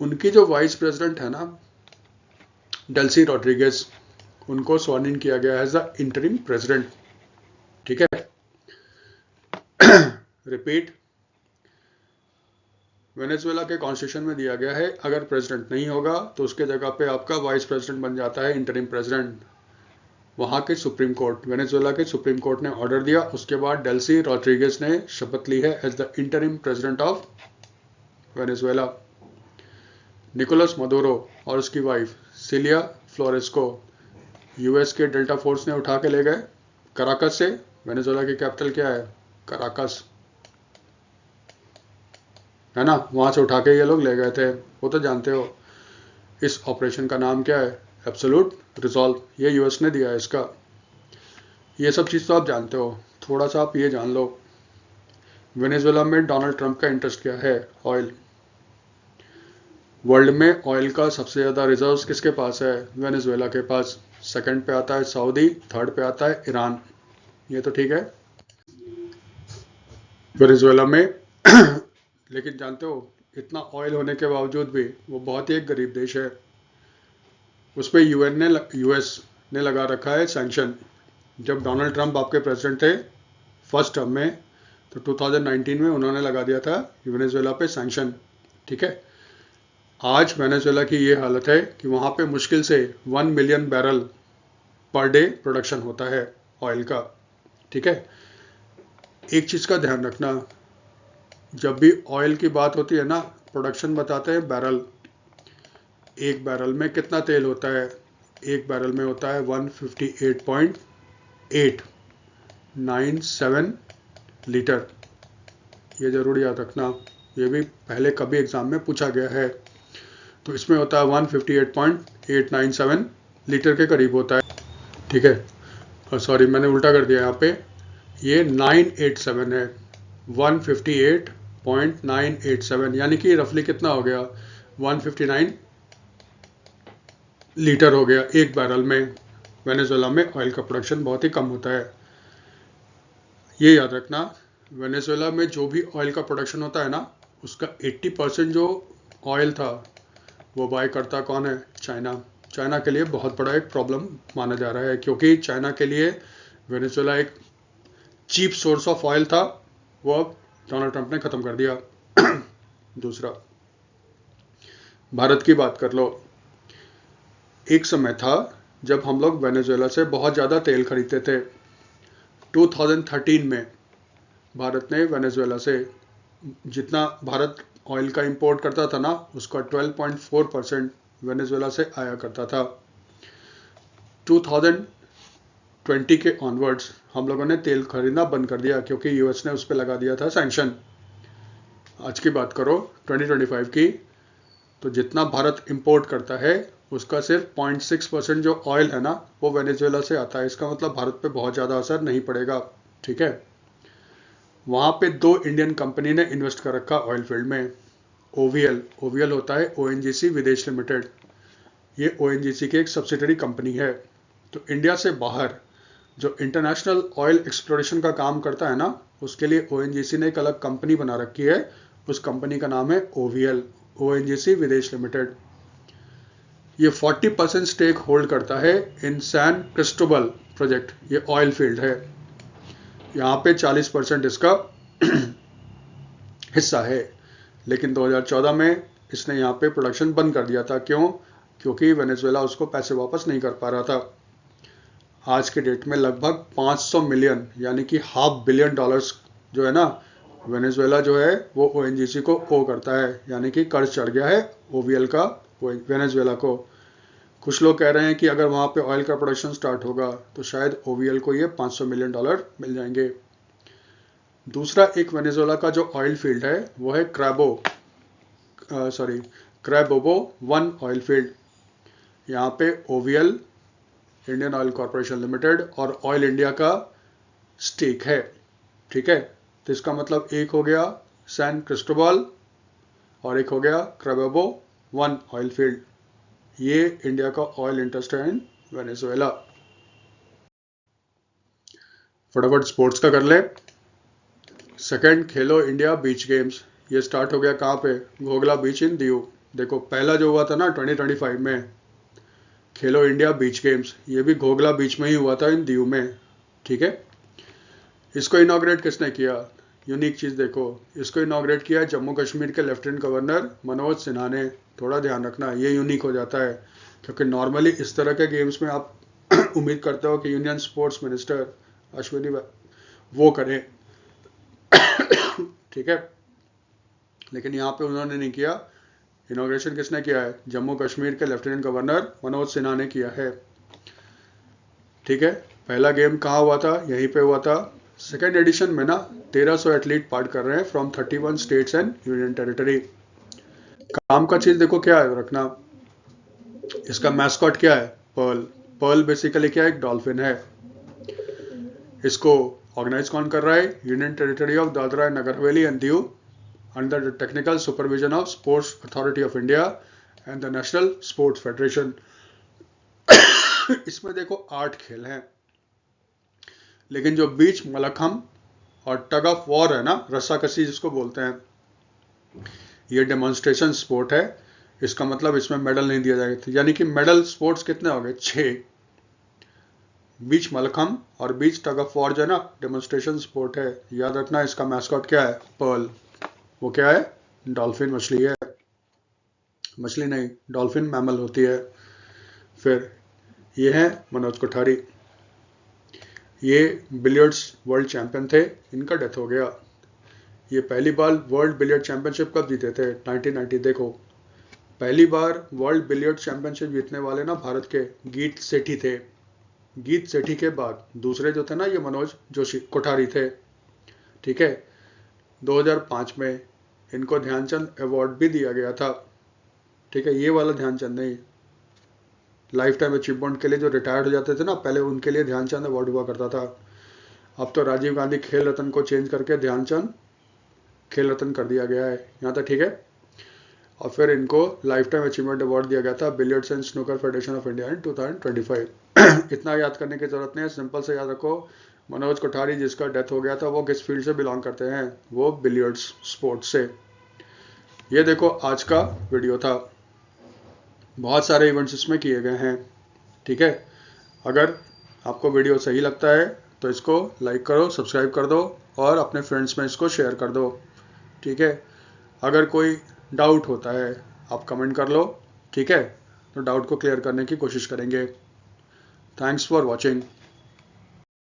उनकी जो वाइस प्रेसिडेंट है ना, डेल्सी रॉड्रिगेज, उनको स्वान इन किया गया एज द इंटरिम प्रेसिडेंट। ठीक है, रिपीट, वेनेजुएला के कॉन्स्टिट्यूशन में दिया गया है अगर प्रेसिडेंट नहीं होगा तो उसके जगह पे आपका वाइस प्रेसिडेंट बन जाता है इंटरिम प्रेसिडेंट। वहाँ के सुप्रीम कोर्ट, वेनेजुएला के सुप्रीम कोर्ट ने ऑर्डर दिया, उसके बाद डेल्सी रॉड्रिगेज ने शपथ ली है as the interim president of Venezuela. Nicolas Maduro और उसकी वाइफ सिलिया फ्लोरेस को यूएस के डेल्टा फोर्स ने उठा के ले गए कराकस से। वेनेजुएला की कैपिटल क्या है? कराकस, है ना, वहां से उठा के ये लोग ले गए थे, वो तो जानते हो। इस ऑपरेशन का नाम क्या है? Absolute resolve. ये यूएस ने दिया है इसका। ये सब चीज़ तो आप जानते हो, थोड़ा सा आप ये जान लो। वेनेजुएला में डोनाल्ड ट्रंप का इंटरेस्ट क्या है? ऑयल। वर्ल्ड में ऑयल का सबसे ज़्यादा रिजर्व्स किसके पास है? वेनेजुएला के पास। सेकंड पे आता है सऊदी, थर्ड पे आता है ईरान। ये तो ठीक है वेनेजुएला में। लेकिन जानते हो, इतना ऑयल होने के बावजूद भी वो बहुत ही एक गरीब देश है। उस पर यूएस ने लगा रखा है सैंक्शन। जब डोनाल्ड ट्रंप आपके प्रेसिडेंट थे फर्स्ट टर्म में, तो 2019 में उन्होंने लगा दिया था वेनेजुएला पे सैंक्शन। ठीक है, आज वेनेजुएला की ये हालत है कि वहाँ पे मुश्किल से 1 million barrel per day production होता है ऑयल का। ठीक है, एक चीज़ का ध्यान रखना, जब भी ऑयल की बात होती है ना, प्रोडक्शन बताते हैं बैरल। एक बैरल में कितना तेल होता है? एक बैरल में होता है 158.897 लीटर। ये जरूर याद रखना, ये भी पहले कभी एग्जाम में पूछा गया है। तो इसमें होता है 158.897 लीटर के करीब होता है। ठीक है, सॉरी मैंने उल्टा कर दिया यहाँ पे, ये 987 है, 158.987, यानी कि रफली कितना हो गया? 159 लीटर हो गया एक बैरल में। वेनेजुएला में ऑयल का प्रोडक्शन बहुत ही कम होता है, ये याद रखना। वेनेजुएला में जो भी ऑयल का प्रोडक्शन होता है ना, उसका 80% जो ऑयल था वो बाय करता कौन है? चाइना। चाइना के लिए बहुत बड़ा एक प्रॉब्लम माना जा रहा है, क्योंकि चाइना के लिए वेनेजुएला एक चीप सोर्स ऑफ ऑयल था, वो अब डोनाल्ड ट्रंप ने ख़त्म कर दिया। दूसरा, भारत की बात कर लो। एक समय था जब हम लोग वेनेजुएला से बहुत ज़्यादा तेल खरीदते थे। 2013 में भारत ने वेनेजुएला से जितना भारत ऑयल का इंपोर्ट करता था ना, उसका 12.4% वेनेजुएला से आया करता था। 2020 के ऑनवर्ड्स हम लोगों ने तेल खरीदना बंद कर दिया, क्योंकि यूएस ने उस पर लगा दिया था सैंक्शन। आज की बात करो 2025 की, तो जितना भारत इंपोर्ट करता है उसका सिर्फ 0.6% जो ऑयल है ना वो वेनेजुएला से आता है। इसका मतलब भारत पे बहुत ज़्यादा असर नहीं पड़ेगा। ठीक है, वहाँ पे 2 इंडियन कंपनी ने इन्वेस्ट कर रखा ऑयल फील्ड में। ओवीएल होता है ओएनजीसी विदेश लिमिटेड। ये ओएनजीसी की एक सब्सिडरी कंपनी है। तो इंडिया से बाहर जो इंटरनेशनल ऑयल एक्सप्लोरेशन का काम करता है ना, उसके लिए ओएनजीसी ने एक अलग कंपनी बना रखी है। उस कंपनी का नाम है ओवीएल, ओएनजीसी विदेश लिमिटेड। ये 40% स्टेक होल्ड करता है इन सैन क्रिस्टोबल प्रोजेक्ट। ये ऑयल फील्ड है, यहाँ पे 40% इसका हिस्सा है। लेकिन 2014 में इसने यहाँ पे प्रोडक्शन बंद कर दिया था। क्यों? क्योंकि वेनेजुएला उसको पैसे वापस नहीं कर पा रहा था। आज के डेट में लगभग 500 मिलियन यानी कि $500 बिलियन जो है ना, वेनेजुएला जो है वो ओएनजीसी को ओ करता है, यानी कि कर्ज चढ़ गया है ओवीएल का वेनेजुएला को। कुछ लोग कह रहे हैं कि अगर वहाँ पे ऑयल का प्रोडक्शन स्टार्ट होगा तो शायद ओवीएल को ये $500 मिलियन मिल जाएंगे। दूसरा एक वेनेजुएला का जो ऑयल फील्ड है वो है क्रैबोबो 1 ऑयल फील्ड। यहाँ पे OVL, Indian oil corporation limited और ऑयल इंडिया का स्टेक है। ठीक है, तो इसका मतलब एक हो गया सैन क्रिस्टोबल और एक हो गया क्रैबोबो 1 ऑयल फील्ड। ये इंडिया का ऑयल इंटरेस्ट है इन वेनेजुएला। फटाफट स्पोर्ट्स का कर ले। सेकंड खेलो इंडिया बीच गेम्स, ये स्टार्ट हो गया कहाँ पे? घोगला बीच इन दीव। देखो पहला जो हुआ था ना 2025 में खेलो इंडिया बीच गेम्स, ये भी घोगला बीच में ही हुआ था इन दीव में। ठीक है, इसको इनॉग्रेट किसने किया? यूनिक चीज़ देखो, इसको इनॉग्रेट किया जम्मू कश्मीर के लेफ्टिनेंट गवर्नर मनोज सिन्हा ने। थोड़ा ध्यान रखना, ये यूनिक हो जाता है क्योंकि नॉर्मली इस तरह के गेम्स में आप उम्मीद करते हो कि यूनियन स्पोर्ट्स मिनिस्टर अश्विनी वो करें। ठीक है, लेकिन यहाँ पे उन्होंने नहीं किया। इनॉग्रेशन किसने किया है? जम्मू कश्मीर के लेफ्टिनेंट गवर्नर मनोज सिन्हा ने किया है। ठीक है, पहला गेम कहाँ हुआ था? यहीं पे हुआ था। सेकेंड एडिशन में ना 1300 एथलीट पार्ट कर रहे हैं from 31 states and union territory. काम का चीज देखो क्या है रखना, इसका मैस्कॉट क्या है? पर्ल। पर्ल बेसिकली क्या है? एक डॉल्फिन है। इसको ऑर्गेनाइज कौन कर रहा है? Union territory of Dadra and Nagar Haveli and Diu under the technical supervision of sports authority of India and the national sports federation. इसमें देखो 8 खेल हैं, लेकिन जो बीच मलखम और टग ऑफ वॉर है ना, रस्साकसी जिसको बोलते हैं, ये डेमोन्स्ट्रेशन स्पोर्ट है। इसका मतलब इसमें मेडल नहीं दिया जाएगा, यानी कि मेडल स्पोर्ट्स कितने हो गए? 6। बीच मलखम और बीच टग ऑफ वॉर जो है ना डेमोन्स्ट्रेशन स्पोर्ट है। याद रखना इसका मैस्कॉट क्या है? पर्ल। वो क्या है? डॉल्फिन मछली है। मछली नहीं, डॉल्फिन मैमल होती है। फिर ये है मनोज कोठारी, ये बिलियर्ड्स वर्ल्ड चैंपियन थे, इनका डेथ हो गया। ये पहली बार वर्ल्ड बिलियर्ड चैंपियनशिप कब जीते थे? 1990। देखो पहली बार वर्ल्ड बिलियर्ड चैंपियनशिप जीतने वाले ना भारत के गीत सेठी थे। गीत सेठी के बाद दूसरे जो थे ना ये मनोज जोशी कोठारी थे। ठीक है, 2005 में इनको ध्यानचंद अवार्ड भी दिया गया था। ठीक है, ये वाला ध्यानचंद नहीं, लाइफ टाइम अचीवमेंट के लिए जो रिटायर्ड हो जाते थे ना पहले, उनके लिए ध्यानचंद अवार्ड हुआ करता था। अब तो राजीव गांधी खेल रत्न को चेंज करके ध्यानचंद खेल रत्न कर दिया गया है। यहाँ तक ठीक है। और फिर इनको लाइफ टाइम अचीवमेंट अवार्ड दिया गया था billiards and snooker federation of India in 2025। इतना याद करने की जरूरत नहीं है, सिंपल से याद रखो मनोज कोठारी जिसका डेथ हो गया था वो किस फील्ड से बिलोंग करते हैं? वो बिलियर्ड्स स्पोर्ट्स से। ये देखो आज का वीडियो था, बहुत सारे इवेंट्स इसमें किए गए हैं। ठीक है, अगर आपको वीडियो सही लगता है तो इसको लाइक करो, सब्सक्राइब कर दो और अपने फ्रेंड्स में इसको शेयर कर दो। ठीक है, अगर कोई डाउट होता है आप कमेंट कर लो। ठीक है, तो डाउट को क्लियर करने की कोशिश करेंगे। Thanks for watching.